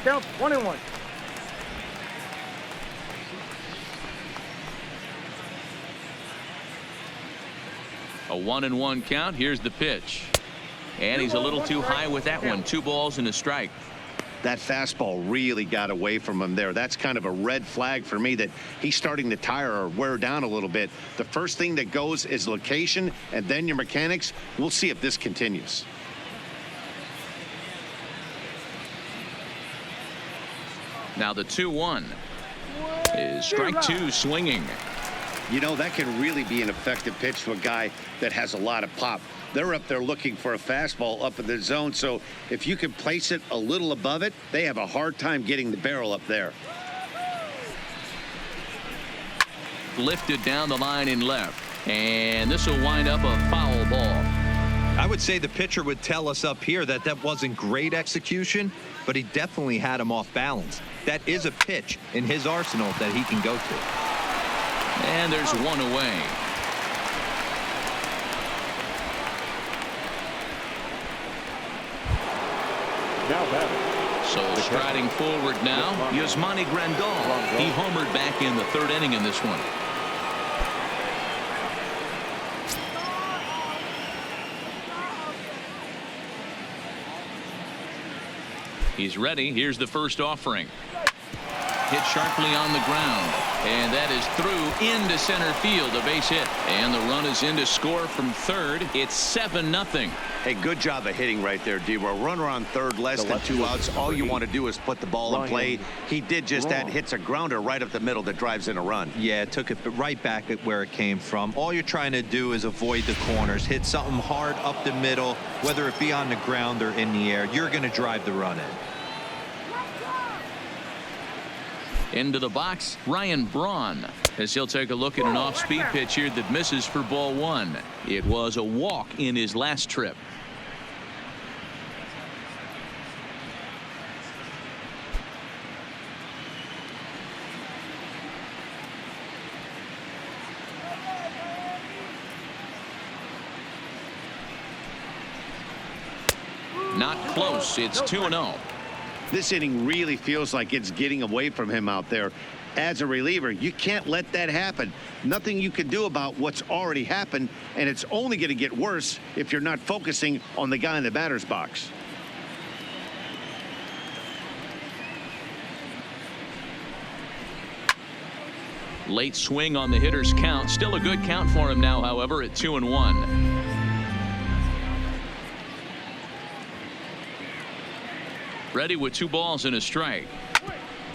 Down 1-1. A 1-1 count. Here's the pitch. And he's a little too high with that one. 2 balls and a strike. That fastball really got away from him there. That's kind of a red flag for me that he's starting to tire or wear down a little bit. The first thing that goes is location and then your mechanics. We'll see if this continues. Now the 2-1 is strike 2 swinging. You know, that can really be an effective pitch to a guy that has a lot of pop. They're up there looking for a fastball up in the zone, so if you can place it a little above it, they have a hard time getting the barrel up there. Lifted down the line in left, and this will wind up a foul ball. I would say the pitcher would tell us up here that that wasn't great execution, but he definitely had him off balance. That is a pitch in his arsenal that he can go to. And there's one away. Now batting. So striding forward now, Yasmani Grandal. He homered back in the 3rd inning in this one. He's ready. Here's the first offering. Hit sharply on the ground. And that is through into center field. A base hit. And the run is in to score from 3rd. It's 7-0. Hey, good job of hitting right there, D-Row. Runner on 3rd, less than 2 outs. All you want to do is put the ball in play. He did just that. Hits a grounder right up the middle that drives in a run. Yeah, took it right back at where it came from. All you're trying to do is avoid the corners. Hit something hard up the middle, whether it be on the ground or in the air. You're going to drive the run in. Into the box, Ryan Braun, as he'll take a look at an off-speed pitch here that misses for ball 1. It was a walk in his last trip. Not close. It's 2-0. This inning really feels like it's getting away from him out there. As a reliever, you can't let that happen. Nothing you can do about what's already happened, and it's only going to get worse if you're not focusing on the guy in the batter's box. Late swing on the hitter's count. Still a good count for him now, however, at 2-1. Ready with 2 balls and a strike.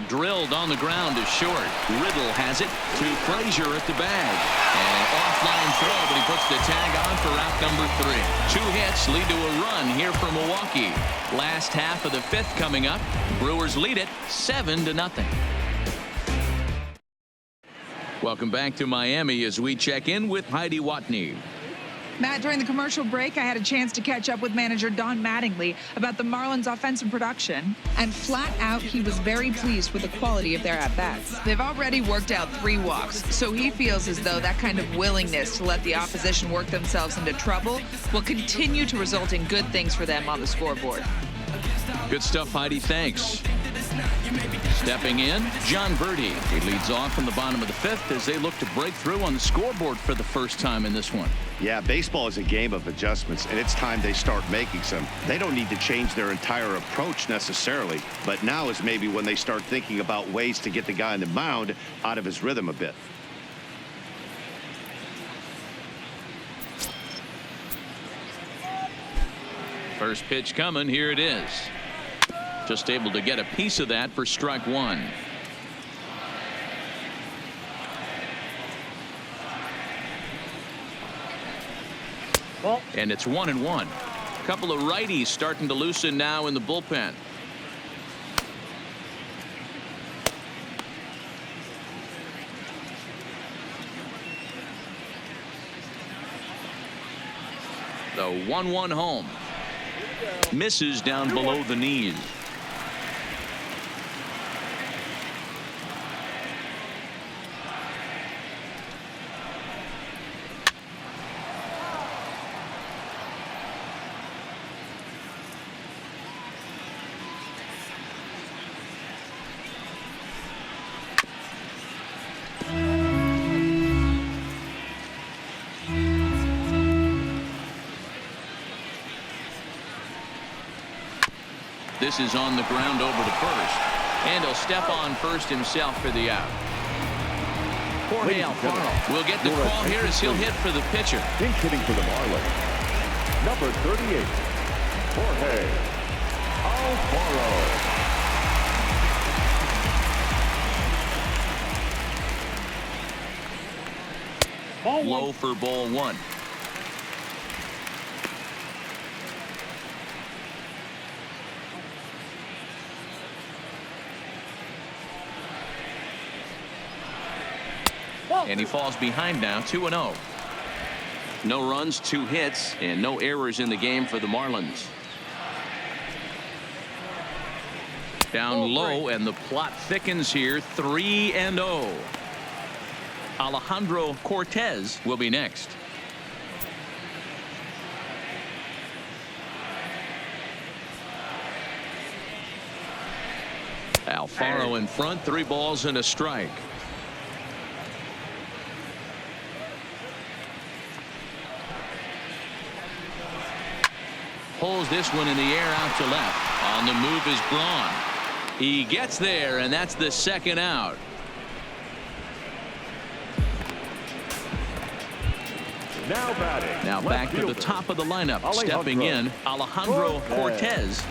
Drilled on the ground to short. Riddle has it to Frazier at the bag. And an offline throw, but he puts the tag on for out number 3. 2 hits lead to a run here for Milwaukee. Last half of the 5th coming up. Brewers lead it 7-0. Welcome back to Miami as we check in with Heidi Watney. Matt, during the commercial break, I had a chance to catch up with manager Don Mattingly about the Marlins' offensive production. And flat out, he was very pleased with the quality of their at-bats. They've already worked out 3 walks, so he feels as though that kind of willingness to let the opposition work themselves into trouble will continue to result in good things for them on the scoreboard. Good stuff, Heidi. Thanks. Stepping in, John Birdie. He leads off in the bottom of the fifth as they look to break through on the scoreboard for the first time in this one. Yeah, baseball is a game of adjustments, and it's time they start making some. They don't need to change their entire approach necessarily, but now is maybe when they start thinking about ways to get the guy on the mound out of his rhythm a bit. First pitch coming. Here it is. Just able to get a piece of that for strike one. And it's 1-1. A couple of righties starting to loosen now in the bullpen. The 1-1 home. Misses down below the knees. This is on the ground over to first, and he'll step on first himself for the out. Jorge Alfaro will get the call here as he'll hit for the pitcher. Pinch hitting for the Marlins, number 38, Jorge Alfaro. Low for ball one. And he falls behind now, 2-0. No runs, 2 hits, and no errors in the game for the Marlins. Down low, and the plot thickens here, 3-0. Alejandro Cortez will be next. Alfaro in front, 3 balls and a strike. Pulls this one in the air out to left. On the move is Braun. He gets there, and that's the second out. Now batting. Now back to the top of the lineup. Stepping in, Alejandro Cortez.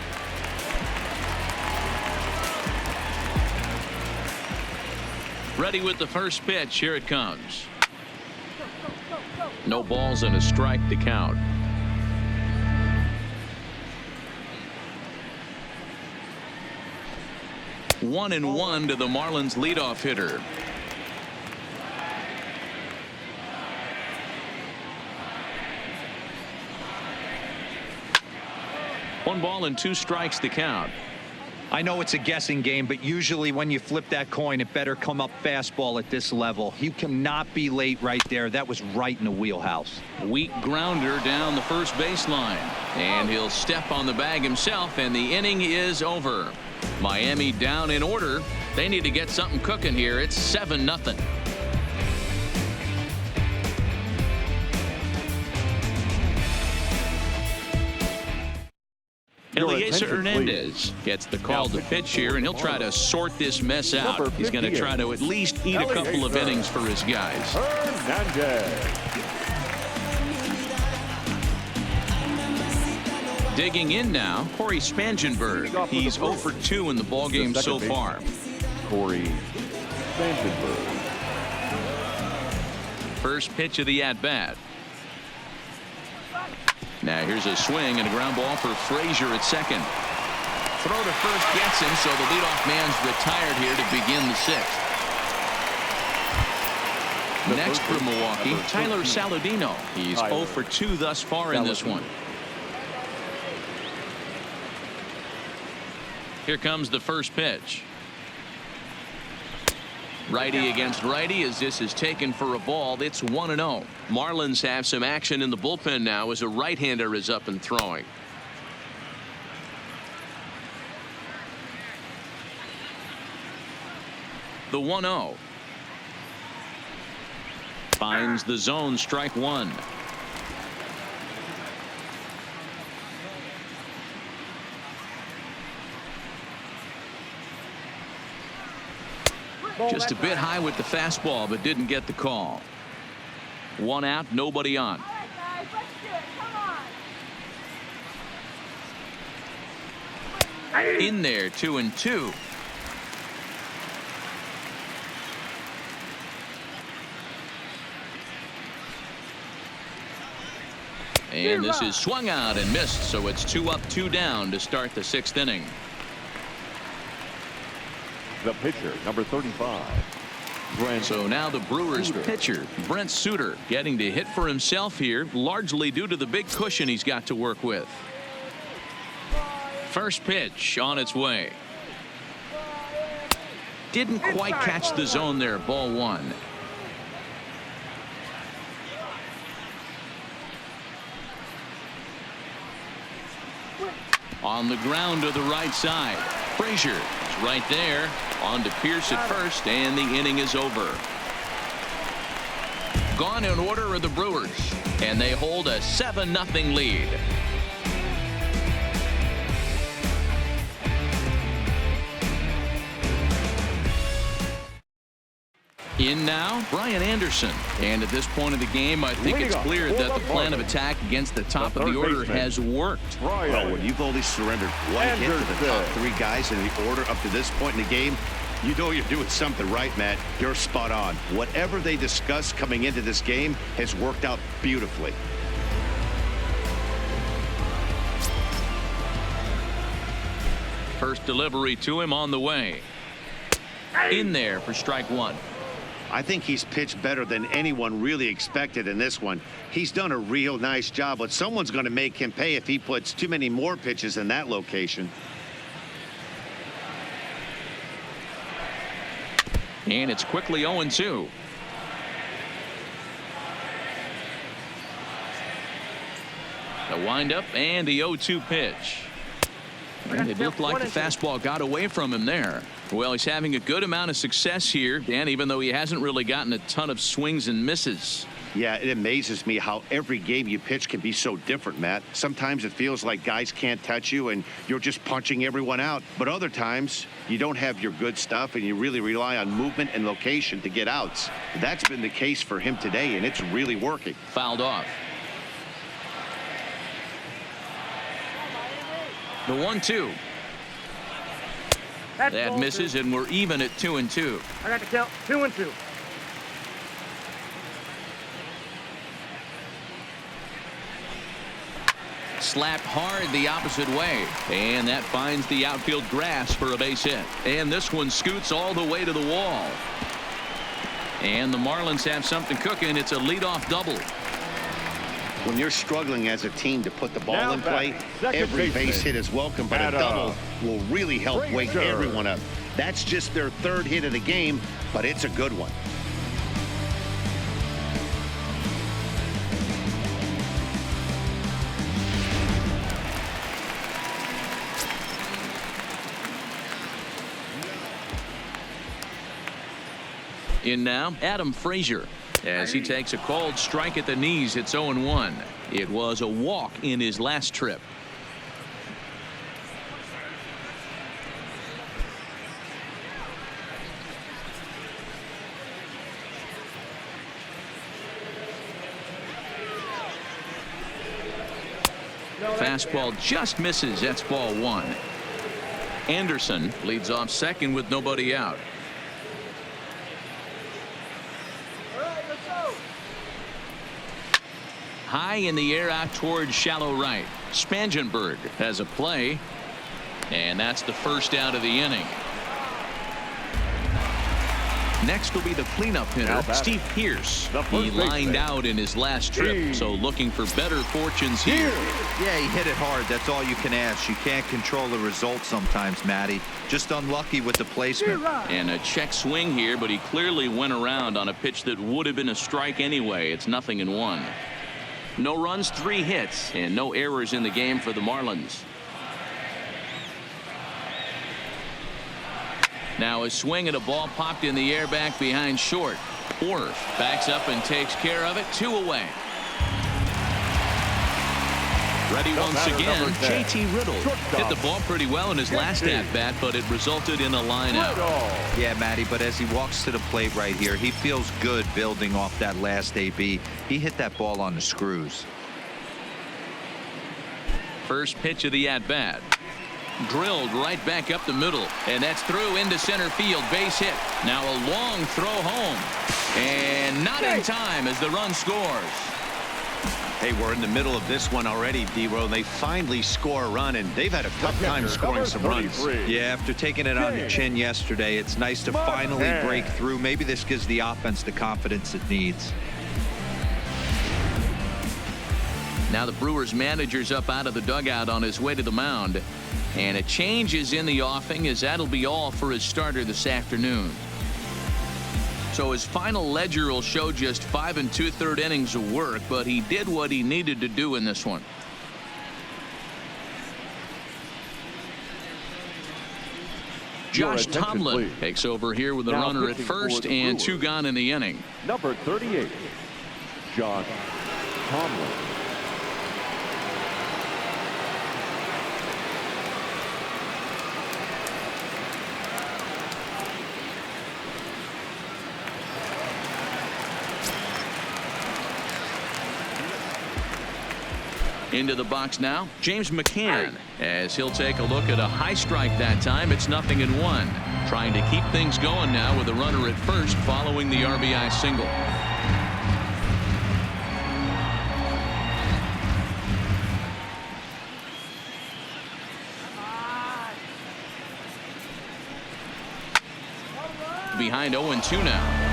Ready with the first pitch. Here it comes. No balls and a strike to count. 1-1 to the Marlins leadoff hitter. One ball and 2 strikes to count. I know it's a guessing game, but usually when you flip that coin, it better come up fastball at this level. You cannot be late right there. That was right in the wheelhouse. Weak grounder down the first baseline, and he'll step on the bag himself, and the inning is over. Miami down in order. They need to get something cooking here. It's 7-0. Eliezer Hernandez gets the call to pitch here, and he'll try to sort this mess out. He's going to try to at least eat a couple of innings for his guys. Digging in now, Corey Spangenberg. He's 0 for 2 in the ballgame so far. Corey Spangenberg. First pitch of the at-bat. Now here's a swing and a ground ball for Frazier at second. Throw to first gets him, so the leadoff man's retired here to begin the 6th. Next for Milwaukee, Tyler Saladino. He's 0 for 2 thus far in this one. Here comes the first pitch. Righty against righty as this is taken for a ball. It's 1-0. Marlins have some action in the bullpen now as a right-hander is up and throwing. The 1-0. Finds the zone, strike one. Just a bit high with the fastball, but didn't get the call. One out, nobody on. In there, 2-2. And this is swung out and missed, so it's 2 up, 2 down to start the 6th inning. The pitcher, number 35. So now the Brewers pitcher, Brent Suter, getting to hit for himself here, largely due to the big cushion he's got to work with. First pitch on its way. Didn't quite catch the zone there, ball one. On the ground to the right side. Frazier is right there. On to Pierce at first, and the inning is over. Gone in order are the Brewers, and they hold a 7-0 lead. In now, Brian Anderson. And at this point of the game, I think it's clear that the plan of attack against the top of the order has worked. Well, when you've only surrendered one hit to the top 3 guys in the order up to this point in the game, you know you're doing something right, Matt. You're spot on. Whatever they discussed coming into this game has worked out beautifully. First delivery to him on the way. In there for strike one. I think he's pitched better than anyone really expected in this one. He's done a real nice job, but someone's going to make him pay if he puts too many more pitches in that location. And it's quickly 0-2. The windup and the 0-2 pitch. And it looked like the fastball got away from him there. Well, he's having a good amount of success here, Dan, even though he hasn't really gotten a ton of swings and misses. Yeah, it amazes me how every game you pitch can be so different, Matt. Sometimes it feels like guys can't touch you and you're just punching everyone out. But other times you don't have your good stuff and you really rely on movement and location to get outs. That's been the case for him today, and it's really working. Fouled off. The 1-2. That misses, and we're even at 2-2. I got to count 2-2. Slapped hard the opposite way, and that finds the outfield grass for a base hit. And this one scoots all the way to the wall. And the Marlins have something cooking. It's a leadoff double. When you're struggling as a team to put the ball in play, every base hit is welcome, but a double will really help wake everyone up. That's just their 3rd hit of the game, but it's a good one. In now, Adam Frazier. As he takes a called strike at the knees, it's 0-1. It was a walk in his last trip. Fastball just misses. That's ball one. Anderson leads off second with nobody out. High in the air out towards shallow right. Spangenberg has a play, and that's the first out of the inning. Next will be the cleanup hitter, Steve Pierce. He lined out in his last trip, so looking for better fortunes here. Yeah, he hit it hard. That's all you can ask. You can't control the result sometimes, Matty. Just unlucky with the placement. And a check swing here, but he clearly went around on a pitch that would have been a strike anyway. It's 0-1. No runs, 3 hits, and no errors in the game for the Marlins. Now a swing at a ball popped in the air back behind short. Orr backs up and takes care of it. 2 away. Ready once again. JT Riddle hit the ball pretty well in his last at-bat, but it resulted in a line out. Yeah, Matty, but as he walks to the plate right here, he feels good building off that last AB. He hit that ball on the screws. First pitch of the at-bat. Drilled right back up the middle, and that's through into center field. Base hit. Now a long throw home, and not in time as the run scores. Hey, we're in the middle of this one already, D-Row. They finally score a run, and they've had a tough time scoring some runs. Yeah, after taking it on the chin yesterday, it's nice to finally break through. Maybe this gives the offense the confidence it needs. Now the Brewers manager's up out of the dugout on his way to the mound. And a change is in the offing, as that'll be all for his starter this afternoon. So his final ledger will show just 5 2/3 innings of work, but he did what he needed to do in this one. Josh Tomlin takes over here with a runner at first and 2 gone in the inning. Number 38, Josh Tomlin. Into the box now, James McCann, as he'll take a look at a high strike that time. It's 0-1. Trying to keep things going now with a runner at first following the RBI single. Behind 0-2 now.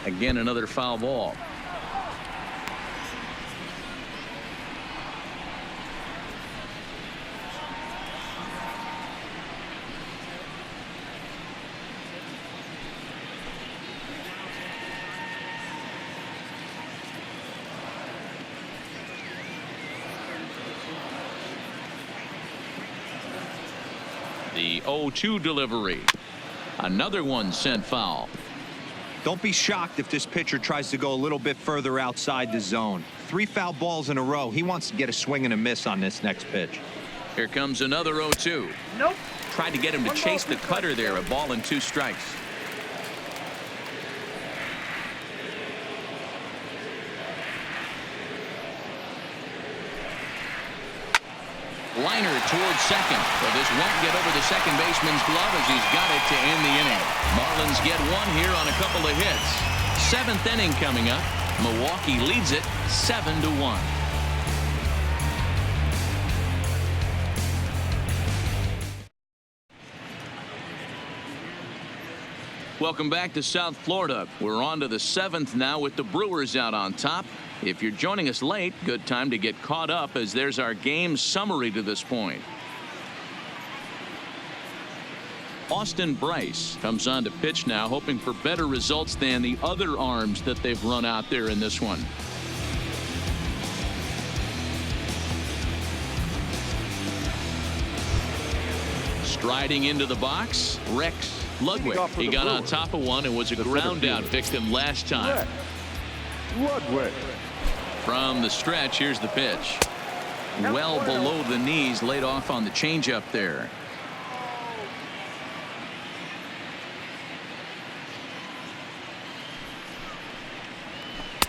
Again, another foul ball. The 0-2 delivery. Another one sent foul. Don't be shocked if this pitcher tries to go a little bit further outside the zone. 3 foul balls in a row. He wants to get a swing and a miss on this next pitch. Here comes another 0-2. Nope. Tried to get him to chase the cutter there. A ball and 2 strikes. Liner towards second, but this won't get over the second baseman's glove as he's got it to end the inning. Marlins get one here on a couple of hits. 7th inning coming up. Milwaukee leads it 7-1. Welcome back to South Florida. We're on to the 7th now with the Brewers out on top. If you're joining us late, good time to get caught up, as there's our game summary to this point. Austin Bryce comes on to pitch now, hoping for better results than the other arms that they've run out there in this one. Striding into the box, Rex Ludwig. He got on top of one and was a ground out victim last time. Ludwig. From the stretch, here's the pitch. Well below the knees, laid off on the changeup there.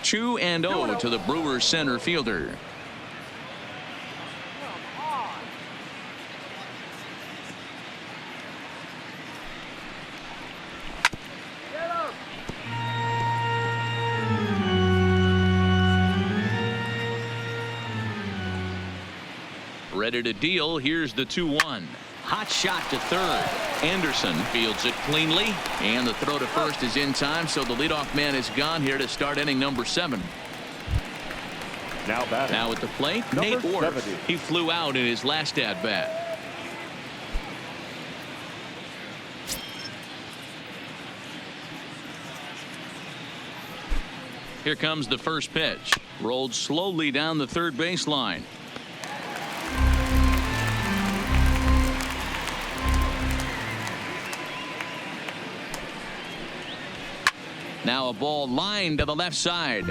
Two and 0 to the Brewers center fielder. Ready to deal. Here's the 2-1. Hot shot to third. Anderson fields it cleanly, and the throw to first is in time, so the leadoff man is gone here to start inning number 7. Now at the plate, Nate Orr. He flew out in his last at bat. Here comes the first pitch. Rolled slowly down the third baseline. Now a ball lined to the left side.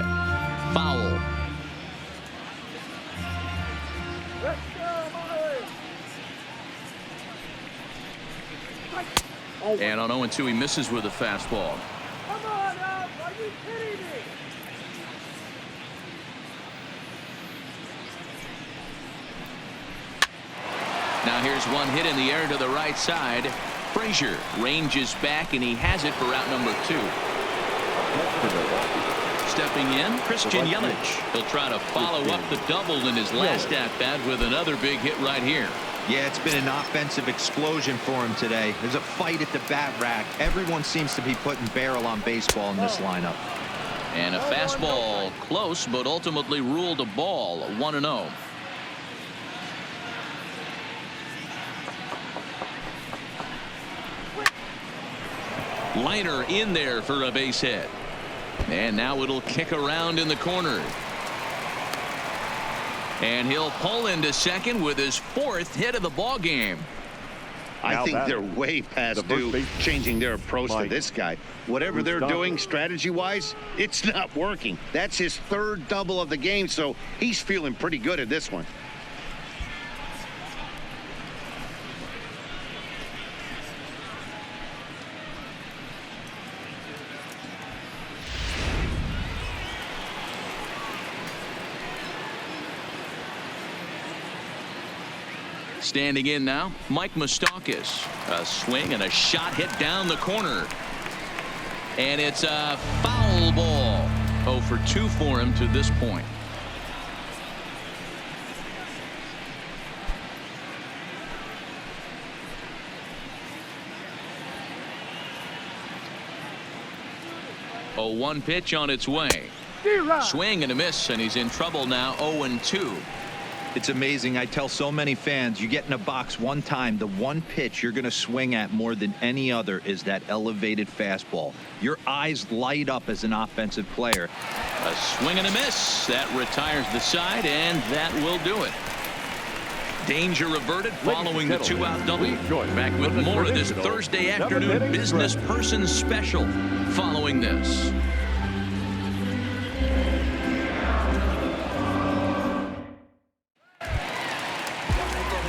Foul. And on 0-2 he misses with a fastball. Come on, Al, are you kidding me? Now here's one hit in the air to the right side. Frazier ranges back and he has it for out number 2. Stepping in, Christian Yelich. He'll try to follow up the double in his last at bat with another big hit right here. Yeah, it's been an offensive explosion for him today. There's a fight at the bat rack. Everyone seems to be putting barrel on baseball in this lineup. And a fastball close, but ultimately ruled a ball. 1-0. Liner in there for a base hit. And now it'll kick around in the corner. And he'll pull into second with his 4th hit of the ball game. I think they're way past due changing their approach to this guy. Whatever they're doing strategy-wise, it's not working. That's his 3rd double of the game, so he's feeling pretty good at this one. Standing in now, Mike Moustakas. A swing and a shot hit down the corner. And it's a foul ball. 0 for 2 for him to this point. A 1 pitch on its way. Swing and a miss, and he's in trouble now. 0-2. It's amazing. I tell so many fans, you get in a box one time, the one pitch you're going to swing at more than any other is that elevated fastball. Your eyes light up as an offensive player. A swing and a miss. That retires the side, and that will do it. Danger averted following the 2-out double. Back with more of this Thursday afternoon business person special following this.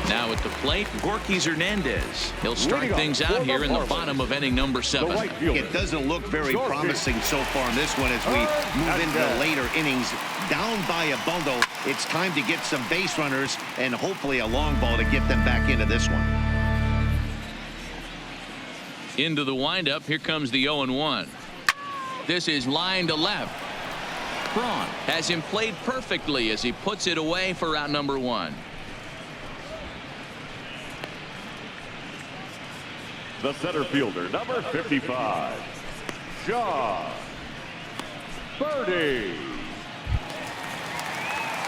Now at the plate, Gorky Hernandez. He'll start things out here in the bottom of inning number 7. It doesn't look very promising so far in this one as we move into the later innings. Down by a bundle, it's time to get some base runners and hopefully a long ball to get them back into this one. Into the windup, here comes the 0-1. This is line to left. Braun has him played perfectly as he puts it away for out number 1. The center fielder, number 55, John Birdie.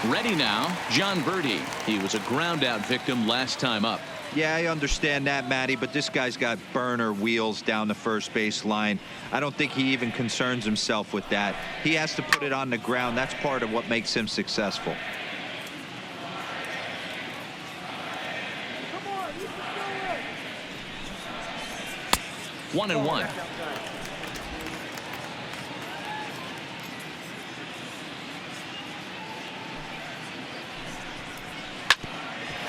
Ready now, John Birdie. He was a ground-out victim last time up. Yeah, I understand that, Matty, but this guy's got burner wheels down the first base line. I don't think he even concerns himself with that. He has to put it on the ground. That's part of what makes him successful. 1-1.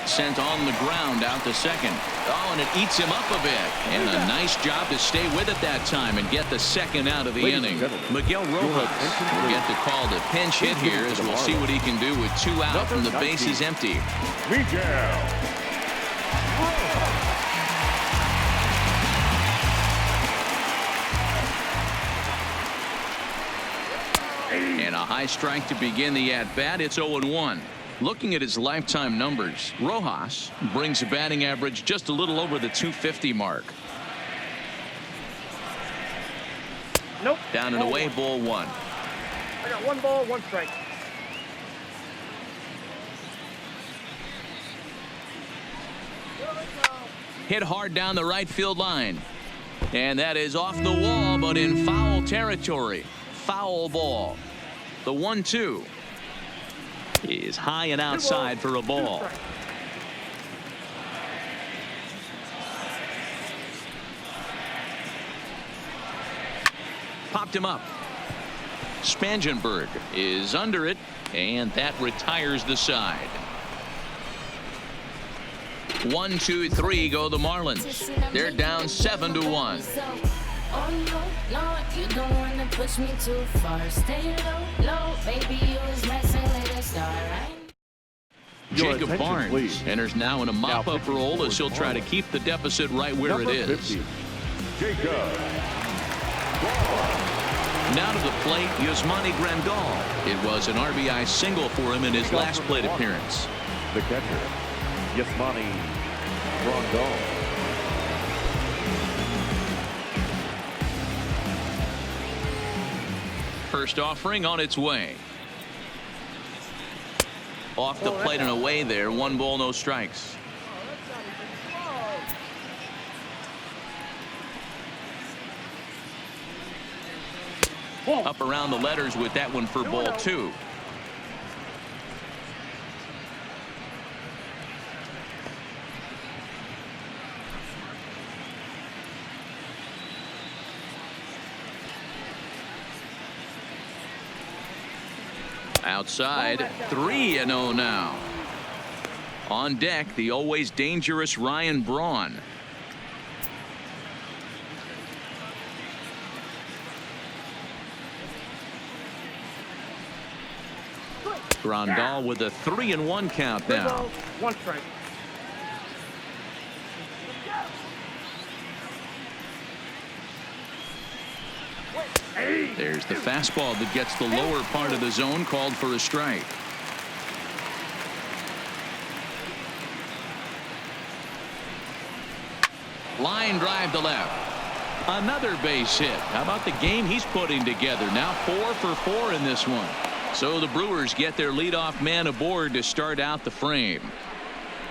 Sent on the ground out to second. Oh, and it eats him up a bit. And a nice job to stay with it that time and get the second out of the inning. Miguel Rojas will get the call to pinch hit here as we'll see what he can do with 2 out and the bases empty. Miguel. And a high strike to begin the at-bat. It's 0-1. Looking at his lifetime numbers, Rojas brings a batting average just a little over the 250 mark. Nope. Down and away, ball 1. I got 1 ball, 1 strike. Hit hard down the right field line. And that is off the wall, but in foul territory. Foul ball. The 1-2 is high and outside for a ball. Popped him up. Spangenberg is under it, and that retires the side. 1, 2, 3 go the Marlins. They're down 7-1. Oh no, no, you don't wanna push me too far. Stay low, low, baby, you was messing with a star, right? Jacob Barnes enters now in a mop-up role as he'll try to keep the deficit right where it is. 50, Jacob. Now to the plate, Yasmani Grandal. It was an RBI single for him in his last plate appearance. The catcher, Yasmani Grandal. First offering on its way. Off the plate and away there. 1 ball, no strikes. Up around the letters with that one for ball 2. Outside, 3-0 now. On deck, the always dangerous Ryan Braun. Grandal with a 3-1 count now. 1 strike. There's the fastball that gets the lower part of the zone, called for a strike. Line drive to left. Another base hit. How about the game he's putting together? Now 4 for 4 in this one. So the Brewers get their leadoff man aboard to start out the frame.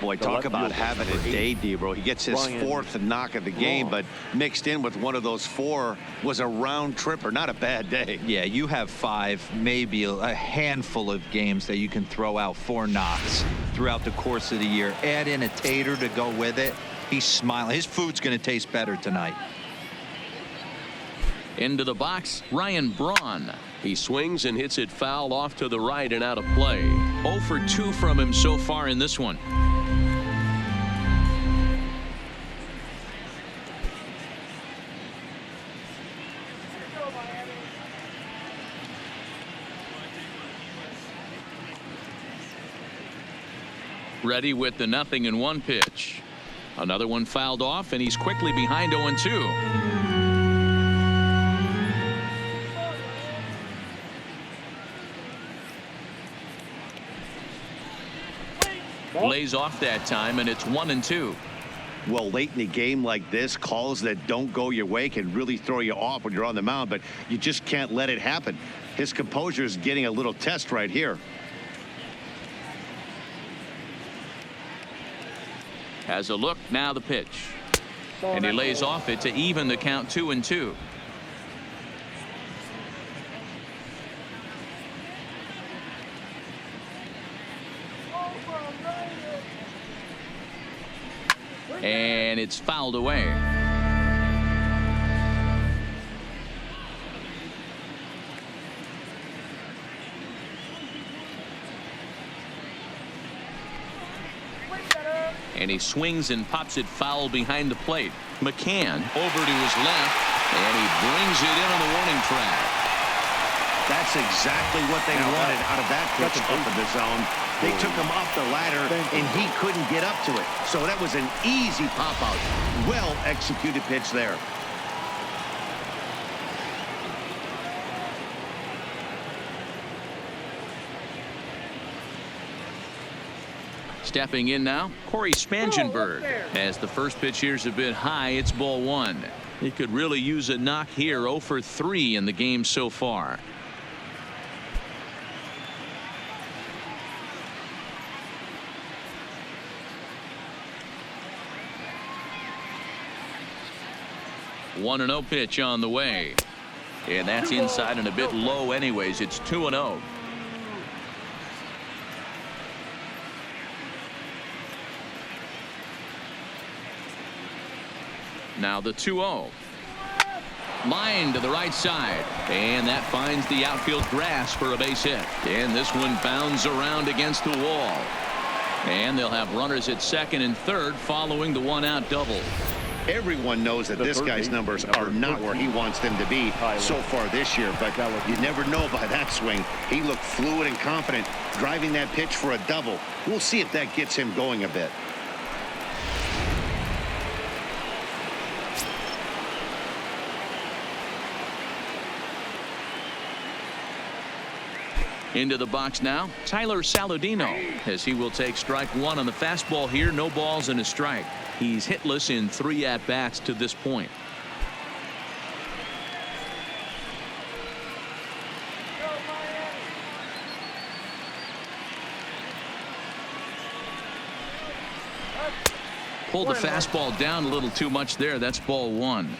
Boy, talk about having a day, Debro. He gets his 4th knock of the game, but mixed in with one of those 4 was a round tripper. Not a bad day. Yeah, you have 5, maybe a handful of games that you can throw out 4 knocks throughout the course of the year. Add in a tater to go with it. He's smiling. His food's going to taste better tonight. Into the box, Ryan Braun. He swings and hits it foul off to the right and out of play. 0 for 2 from him so far in this one. Ready with the 0-1 pitch. Another one fouled off, and he's quickly behind 0-2. Lays off that time, and it's 1-2. Well, late in a game like this, calls that don't go your way can really throw you off when you're on the mound, but you just can't let it happen. His composure is getting a little test right here. Has a look, now the pitch. And he lays off it to even the count 2-2. And it's fouled away. And he swings and pops it foul behind the plate. McCann over to his left, and he brings it in on the warning track. That's exactly what they wanted out of that pitch up in the zone. They took him off the ladder, and he couldn't get up to it. So that was an easy pop-out. Well-executed pitch there. Stepping in now, Corey Spangenberg. As the first pitch here's a bit high, it's ball 1. He could really use a knock here. 0 for 3 in the game so far. One 1-0 pitch on the way. And that's inside and a bit low anyways. It's 2-0. Now the 2-0. Line to the right side, and that finds the outfield grass for a base hit. And this one bounds around against the wall. And they'll have runners at second and third following the one-out double. Everyone knows that this guy's numbers are not where he wants them to be so far this year, but you never know by that swing. He looked fluid and confident driving that pitch for a double. We'll see if that gets him going a bit. Into the box now, Tyler Saladino, as he will take strike one on the fastball here. No balls and a strike. He's hitless in 3 at-bats to this point. Pulled the fastball down a little too much there. That's ball one.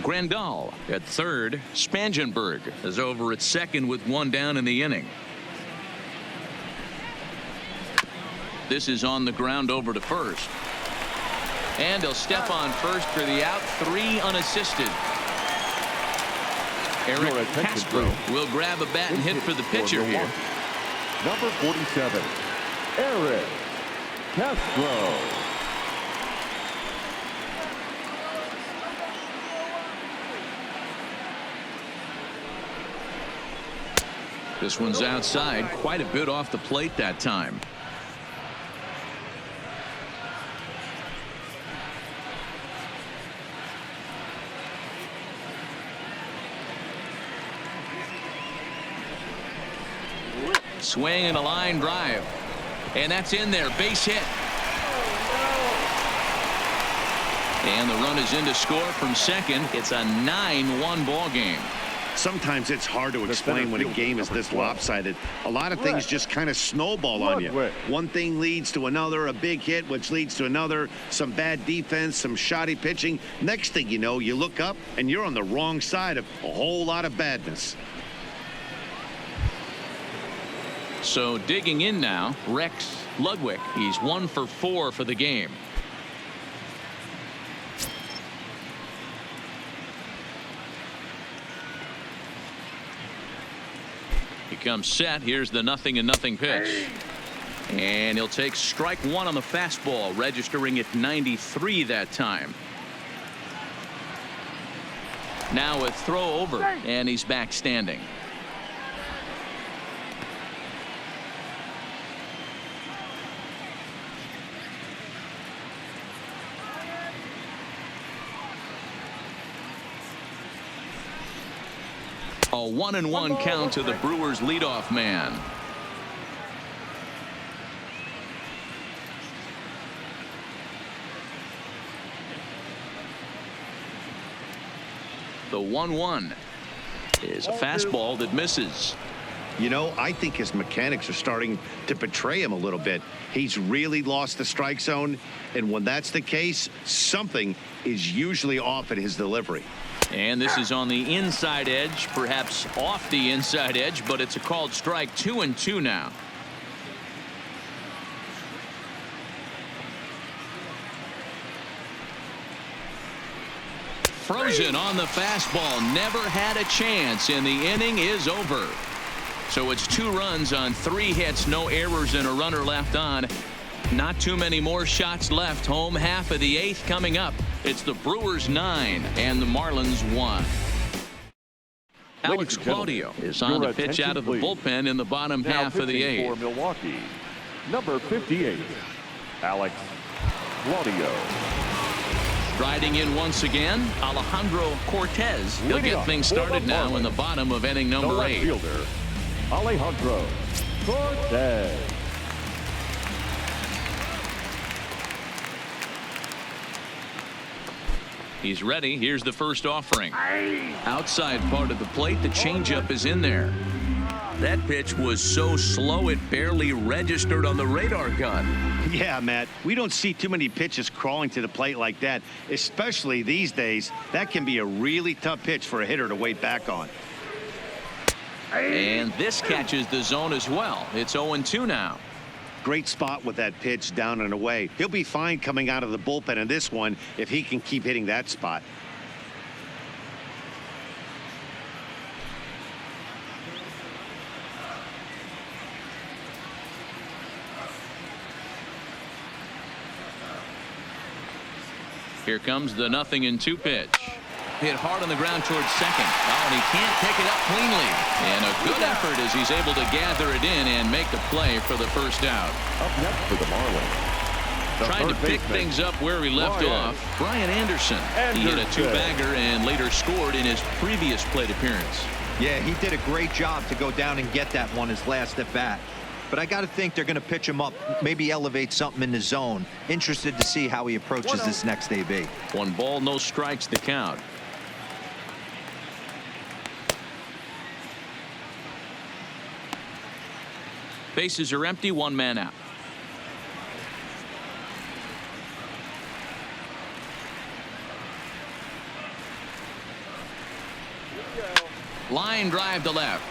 Grandal at third. Spangenberg is over at second with one down in the inning. This is on the ground over to first. And he'll step on first for the out. 3 unassisted. Eric Castro will grab a bat and hit for the pitcher here. Number 47, Eric Castro. This one's outside, quite a bit off the plate that time. Swing and a line drive. And that's in there. Base hit. And the run is in to score from second. It's a 9-1 ball game. Sometimes it's hard to explain when a game is this lopsided. A lot of things just kind of snowball on you. One thing leads to another, a big hit, which leads to another, some bad defense, some shoddy pitching. Next thing you know, you look up and you're on the wrong side of a whole lot of badness. So digging in now, Rex Ludwig. He's 1 for 4 for the game. He comes set. Here's the 0-0 pitch. And he'll take strike one on the fastball, registering at 93 that time. Now a throw over, and he's back standing. A 1-1 count to the Brewers leadoff man. The 1-1 is a fastball that misses. You know, I think his mechanics are starting to betray him a little bit. He's really lost the strike zone, and when that's the case, something is usually off at his delivery. And this is on the inside edge, perhaps off the inside edge, but it's a called strike. 2-2 now. Frozen on the fastball, never had a chance, and the inning is over. So it's 2 runs on 3 hits, no errors, and a runner left on. Not too many more shots left. Home half of the 8th coming up. It's the Brewers 9 and the Marlins 1. Alex Claudio is on to pitch out of the bullpen in the bottom half of the 8th. For Milwaukee, number 58, Alex Claudio. Striding in once again, Alejandro Cortez. He'll get things started now in the bottom of inning number 8. Fielder, Alejandro Cortez. He's ready. Here's the first offering. Outside part of the plate. The changeup is in there. That pitch was so slow it barely registered on the radar gun. Yeah, Matt, we don't see too many pitches crawling to the plate like that, especially these days. That can be a really tough pitch for a hitter to wait back on. And this catches the zone as well. It's 0-2 now. Great spot with that pitch down and away. He'll be fine coming out of the bullpen in this one if he can keep hitting that spot. Here comes the 0-2 pitch. Hit hard on the ground towards second. Oh, and he can't pick it up cleanly. And a good effort as he's able to gather it in and make the play for the first out. Up next for the Marlins. Trying to pick things up where he left off, Brian Anderson. He hit a two-bagger and later scored in his previous plate appearance. Yeah, he did a great job to go down and get that one his last at bat. But I got to think they're going to pitch him up, maybe elevate something in the zone. Interested to see how he approaches this next AB. 1 ball, no strikes, the count. Bases are empty, 1 man out. Line drive to left.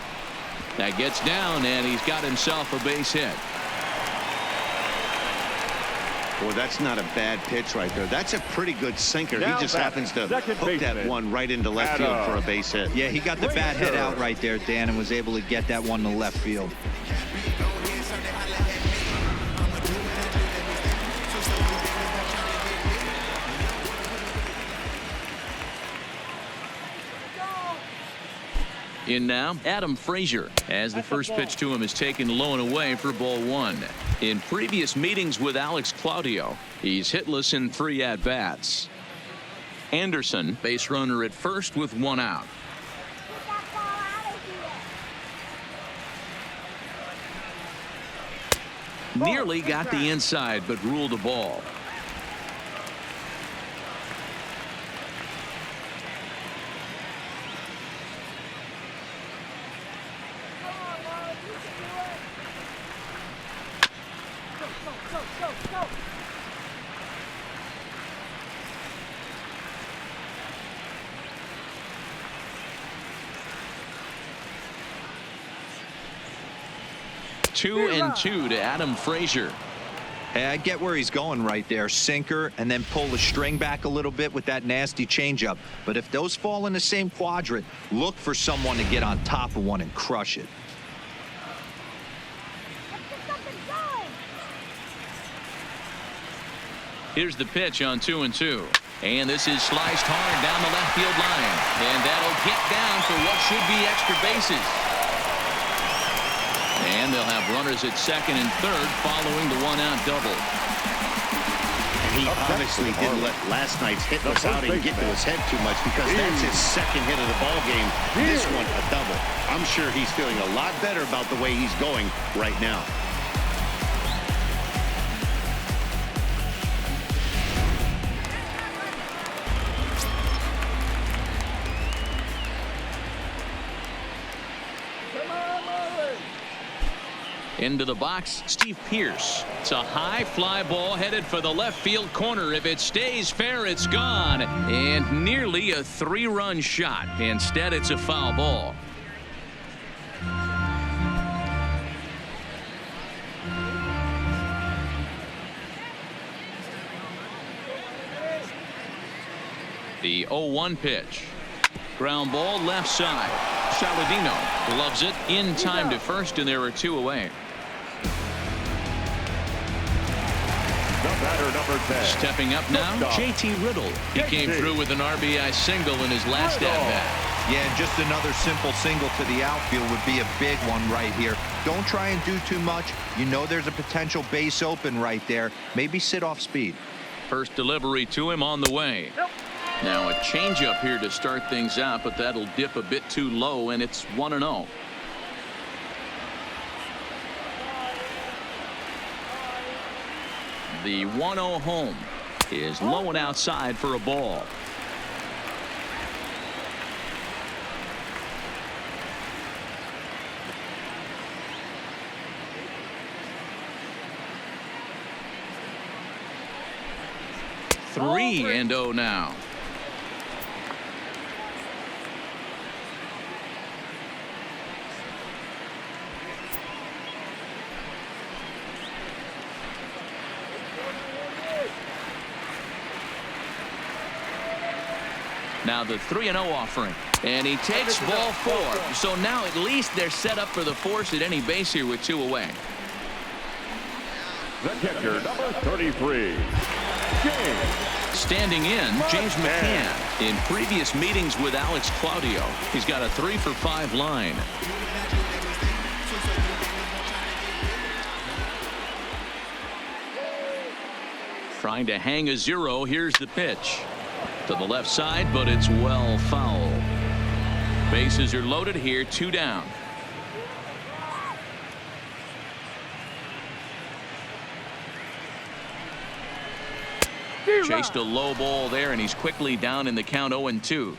That gets down, and he's got himself a base hit. Boy, that's not a bad pitch right there. That's a pretty good sinker. Now He just happens to second hook that baseman, one right into left field for a base hit. Yeah, he got the bat hit out right there, Dan, and was able to get that one to left field. In now, Adam Frazier, as the first pitch to him is taken low and away for ball 1. In previous meetings with Alex Claudio, he's hitless in 3 at-bats. Anderson, base runner at first with 1 out. Nearly got the inside, but ruled the ball. Two and 2 to Adam Frazier. Hey, I get where he's going right there. Sinker, and then pull the string back a little bit with that nasty changeup. But if those fall in the same quadrant, look for someone to get on top of one and crush it. Here's the pitch on 2 and 2. And this is sliced hard down the left field line. And that'll get down for what should be extra bases. And they'll have runners at second and third following the 1-out double. He obviously didn't let last night's hitless outing get to his head too much because that's his second hit of the ball game. This one a double. I'm sure he's feeling a lot better about the way he's going right now. Into the box, Steve Pearce. It's a high fly ball headed for the left field corner. If it stays fair, it's gone. And nearly a 3-run shot. Instead, it's a foul ball. The 0-1 pitch. Ground ball left side. Saladino loves it in time to first, and there are 2 away. The batter, number 10. Stepping up now, JT Riddle. He came through with an RBI single in his last at-bat. Yeah, and just another simple single to the outfield would be a big one right here. Don't try and do too much. You know there's a potential base open right there. Maybe sit off speed. First delivery to him on the way. Now a changeup here to start things out, but that'll dip a bit too low, and it's 1-0. The 1-0 home is low and outside for a ball. 3-0 now. Now the 3-0 offering, and he takes ball 4. So now at least they're set up for the force at any base here with 2 away. The catcher, number 33, James. Standing in, James McCann. In previous meetings with Alex Claudio, he's got a 3-for-5 line. Trying to hang a 0. Here's the pitch. To the left side, but it's well foul. Bases are loaded here, 2 down. Chased a low ball there, and he's quickly down in the count 0-2.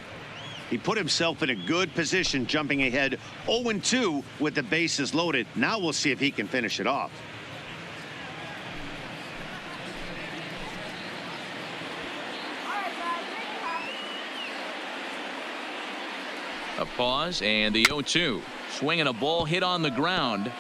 He put himself in a good position, jumping ahead 0-2 with the bases loaded. Now we'll see if he can finish it off. A pause and the 0-2. Swinging a ball hit on the ground.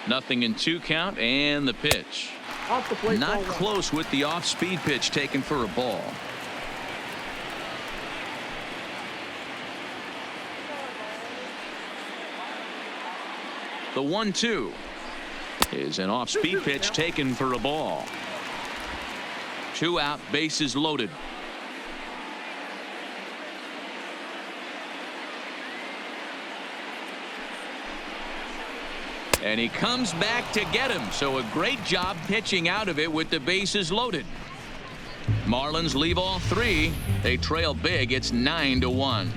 Nothing in 2 count, and the pitch. Off the plate, Not ball 1. close with the off-speed pitch taken for a ball. The 1-2 is an off-speed pitch taken for a ball. 2 out, bases loaded. And he comes back to get him. So a great job pitching out of it with the bases loaded. Marlins leave all 3. They trail big. It's 9-1.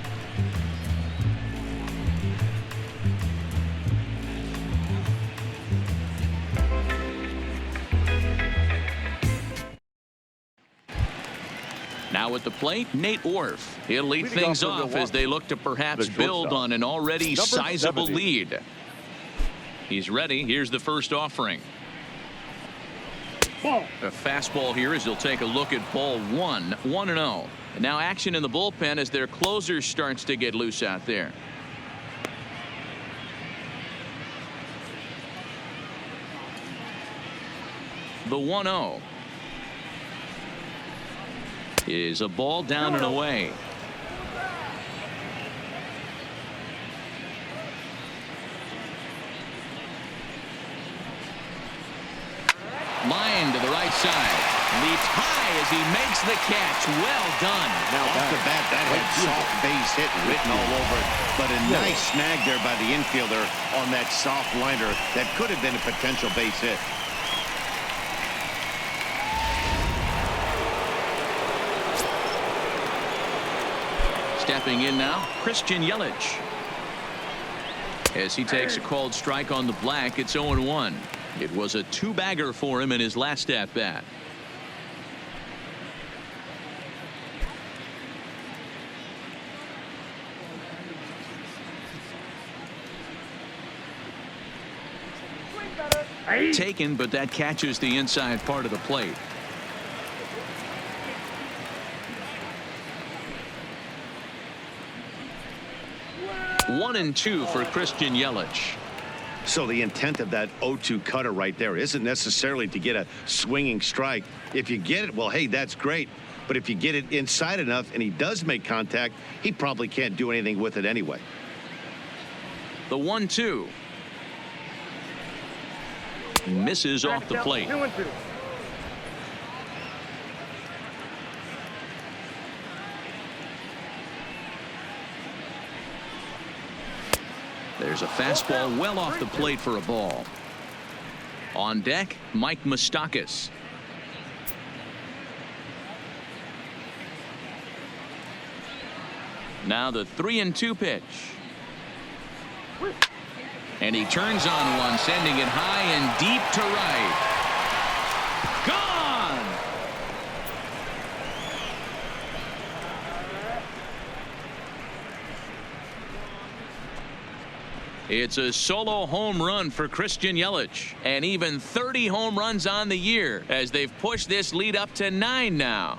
Now at the plate, Nate Orf. He'll lead things off as they look to perhaps build on an already sizable lead. He's ready. Here's the first offering. Ball. A fastball here as he'll take a look at ball 1. 1-0. And now action in the bullpen as their closer starts to get loose out there. The 1-0 is a ball down and away. Line to the right side. Leaps high as he makes the catch. Well done. Now off the bat, that had soft base hit written all over it. But a nice snag there by the infielder on that soft liner that could have been a potential base hit. Stepping in now, Christian Yelich. As he takes a called strike on the black, it's 0-1. It was a 2-bagger for him in his last at-bat. Taken, but that catches the inside part of the plate. 1-2 for Christian Yelich. So the intent of that 0-2 cutter right there isn't necessarily to get a swinging strike. If you get it, well, hey, that's great. But if you get it inside enough and he does make contact, he probably can't do anything with it anyway. The 1-2 misses off the plate. 2-2. There's a fastball well off the plate for a ball. On deck, Mike Moustakas. Now the 3-2 pitch. And he turns on one, sending it high and deep to right. Gone! It's a solo home run for Christian Yelich, and even 30 home runs on the year as they've pushed this lead up to 9 now.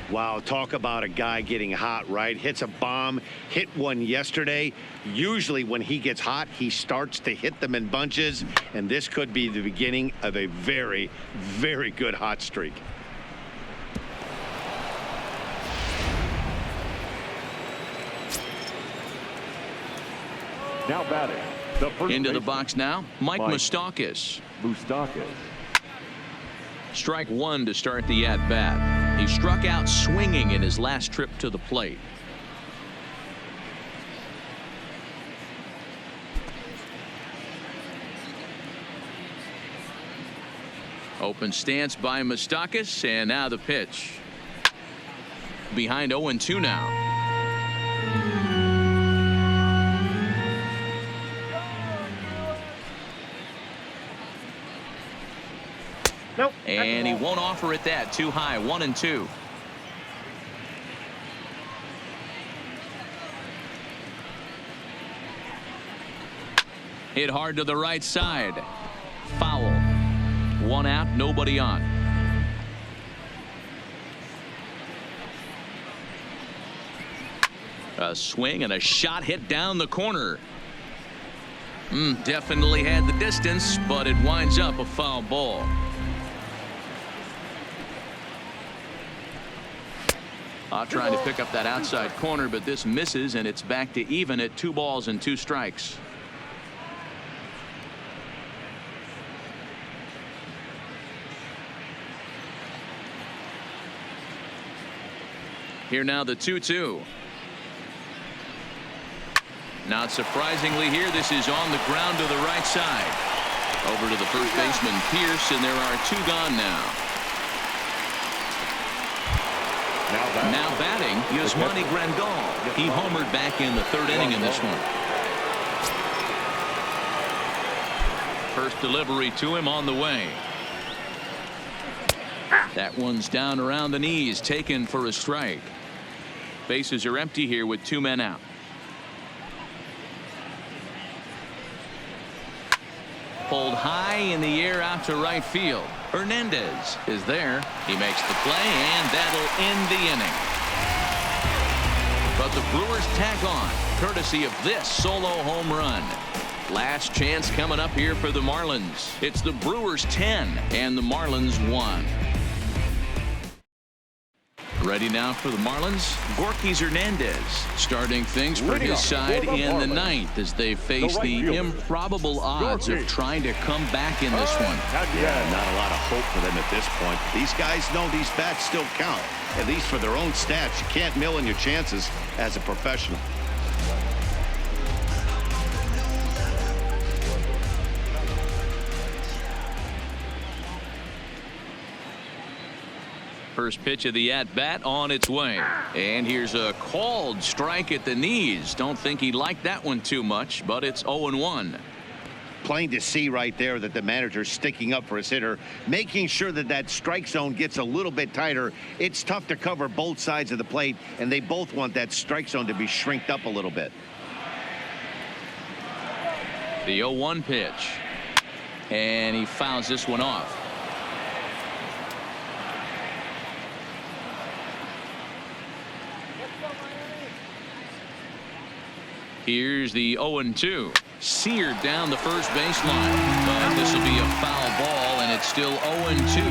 Wow, talk about a guy getting hot, right? Hits a bomb, hit one yesterday. Usually when he gets hot, he starts to hit them in bunches, and this could be the beginning of a very, very good hot streak. Now batting. The first Into the baseman, box now, Mike Moustakas. Strike one to start the at-bat. He struck out swinging in his last trip to the plate. Open stance by Moustakas, and now the pitch. Behind 0-2 now. Nope. And he won't offer it that. Too high. 1-2. Hit hard to the right side. Foul. 1 out, nobody on. A swing and a shot hit down the corner. Definitely had the distance, but it winds up a foul ball. Trying to pick up that outside corner, but this misses, and it's back to even at 2 balls and 2 strikes. Here now the 2-2. Not surprisingly here, this is on the ground to the right side. Over to the first baseman, Pierce, and there are 2 gone now. Now batting, Yasmani Grandal. He homered back in the 3rd inning in this one. First delivery to him on the way. That one's down around the knees, taken for a strike. Bases are empty here with 2 men out. Pulled high in the air out to right field. Hernandez is there. He makes the play, and that'll end the inning. But the Brewers tag on, courtesy of this solo home run. Last chance coming up here for the Marlins. It's the Brewers 10 and the Marlins 1. Ready now for the Marlins, Gorky Hernandez starting things for his side in the 9th as they face the improbable odds of trying to come back in this one. Yeah, not a lot of hope for them at this point. These guys know these bats still count, at least for their own stats. You can't mill in your chances as a professional. First pitch of the at-bat on its way. And here's a called strike at the knees. Don't think he liked that one too much, but it's 0-1. Plain to see right there that the manager's sticking up for his hitter, making sure that that strike zone gets a little bit tighter. It's tough to cover both sides of the plate, and they both want that strike zone to be shrinked up a little bit. The 0-1 pitch. And he fouls this one off. Here's the 0-2. Seared down the first baseline. But this will be a foul ball, and it's still 0-2.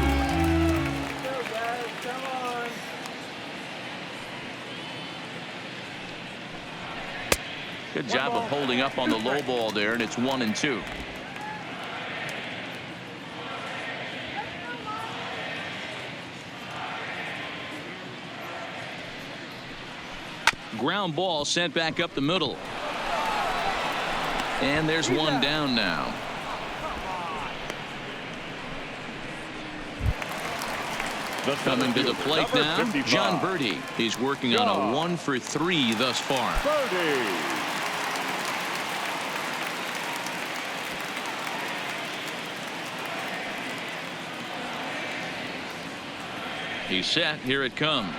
Good job of holding up on the low ball there, and it's 1-2. Ground ball sent back up the middle. And there's one down now. Coming to the plate now, John Birdie. He's working on a 1-for-3 thus far. He's set. Here it comes.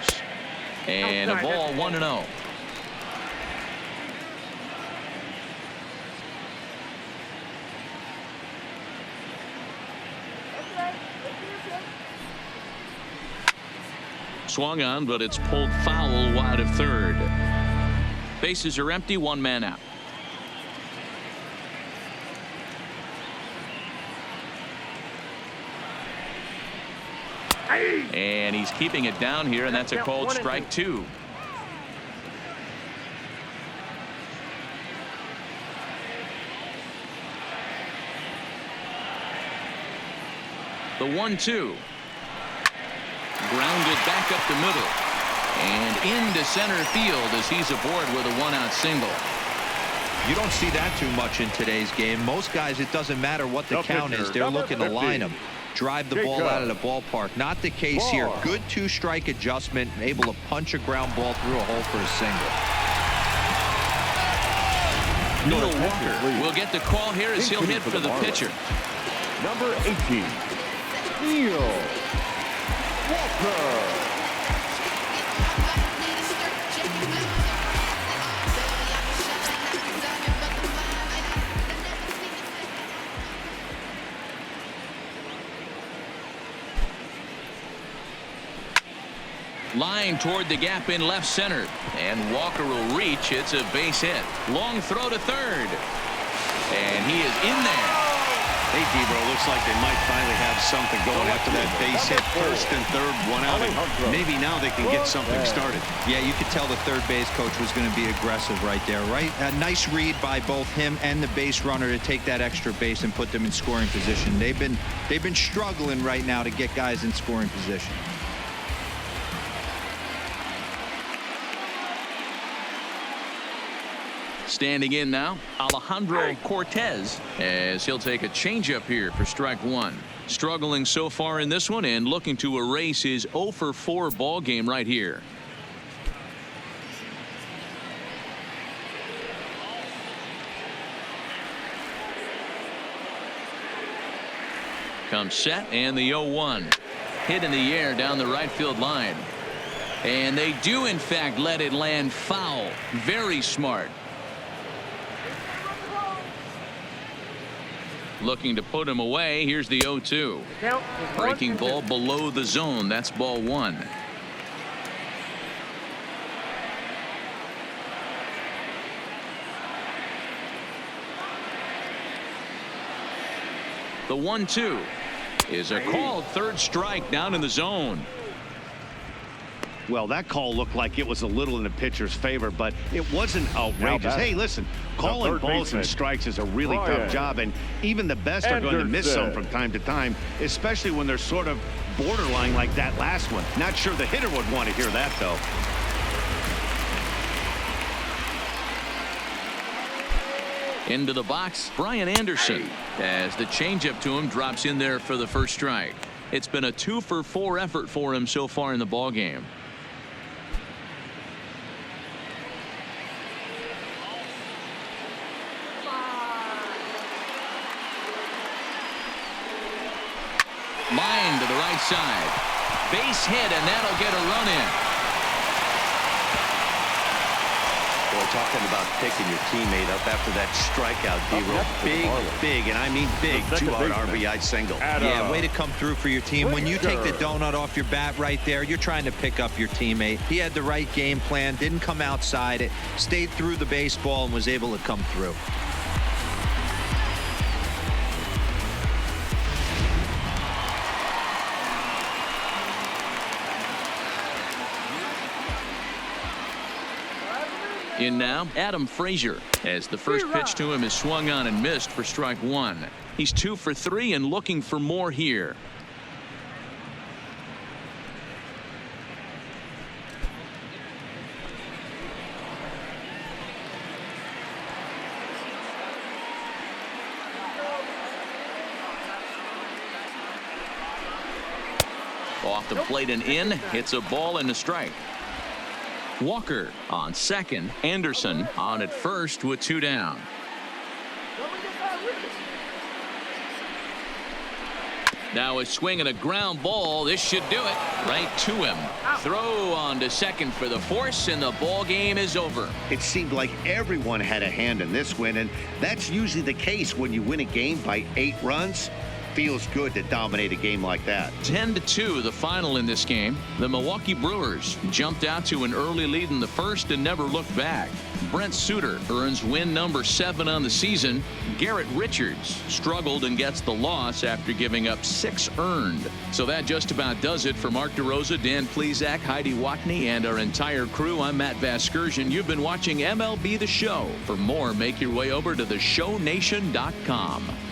And a ball, 1-0. Swung on, but it's pulled foul wide of third. Bases are empty, one man out. And he's keeping it down here, and that's a called strike two. The 1-2. Grounded back up the middle. And into center field as he's aboard with a one-out single. You don't see that too much in today's game. Most guys, it doesn't matter what the count is. They're looking to line them, drive the ball out of the ballpark. Not the case here. Good two-strike adjustment, able to punch a ground ball through a hole for a single. Neil Walker will get the call here as he'll hit for the pitcher. Number 18, Neil Walker. Line toward the gap in left center, and Walker will reach. It's a base hit. Long throw to third, and he is in there. Hey, Debro, looks like they might finally have something going after that base hit. First and third, one out. Maybe now they can get something started. Yeah, you could tell the third base coach was going to be aggressive right there, right? A nice read by both him and the base runner to take that extra base and put them in scoring position. They've been struggling right now to get guys in scoring position. Standing in now, Alejandro Cortez, as he'll take a changeup here for strike one. Struggling so far in this one and looking to erase his 0 for 4 ball game right here. Comes set, and the 0-1. Hit in the air down the right field line. And they do, in fact, let it land foul. Very smart. Looking to put him away. Here's the 0-2. Breaking ball below the zone. That's ball one. The 1-2 is a called third strike down in the zone. Well, that call looked like it was a little in the pitcher's favor, but it wasn't outrageous. Hey, listen, calling balls and strikes is a really tough job, and even the best are going to miss some from time to time, especially when they're sort of borderline like that last one. Not sure the hitter would want to hear that, though. Into the box, Brian Anderson, as the changeup to him drops in there for the first strike. It's been a 2 for 4 effort for him so far in the ball game. Line to the right side. Base hit, and that'll get a run in. Boy, talking about picking your teammate up after that strikeout, D-Roll. Big, and I mean big, 2-out RBI single. Yeah, way to come through for your team. When you take the donut off your bat right there, you're trying to pick up your teammate. He had the right game plan, didn't come outside it, stayed through the baseball, and was able to come through. In now, Adam Frazier, as the first pitch to him is swung on and missed for strike one. He's 2 for 3 and looking for more here. Off the plate and in, hits a ball and a strike. Walker on second. Anderson on at first with 2 down. Now a swing and a ground ball. This should do it. Right to him. Throw on to second for the force, and the ball game is over. It seemed like everyone had a hand in this win, and that's usually the case when you win a game by 8 runs. feels good to dominate a game like that. 10-2 the final in this game. The Milwaukee Brewers jumped out to an early lead in the first and never looked back. Brent Suter earns win number 7 on the season. Garrett Richards struggled and gets the loss after giving up 6 earned. So that just about does it for Mark DeRosa, Dan Plesac, Heidi Watney, and our entire crew. I'm Matt Vasgersian. You've been watching MLB The Show. For more, make your way over to theshownation.com.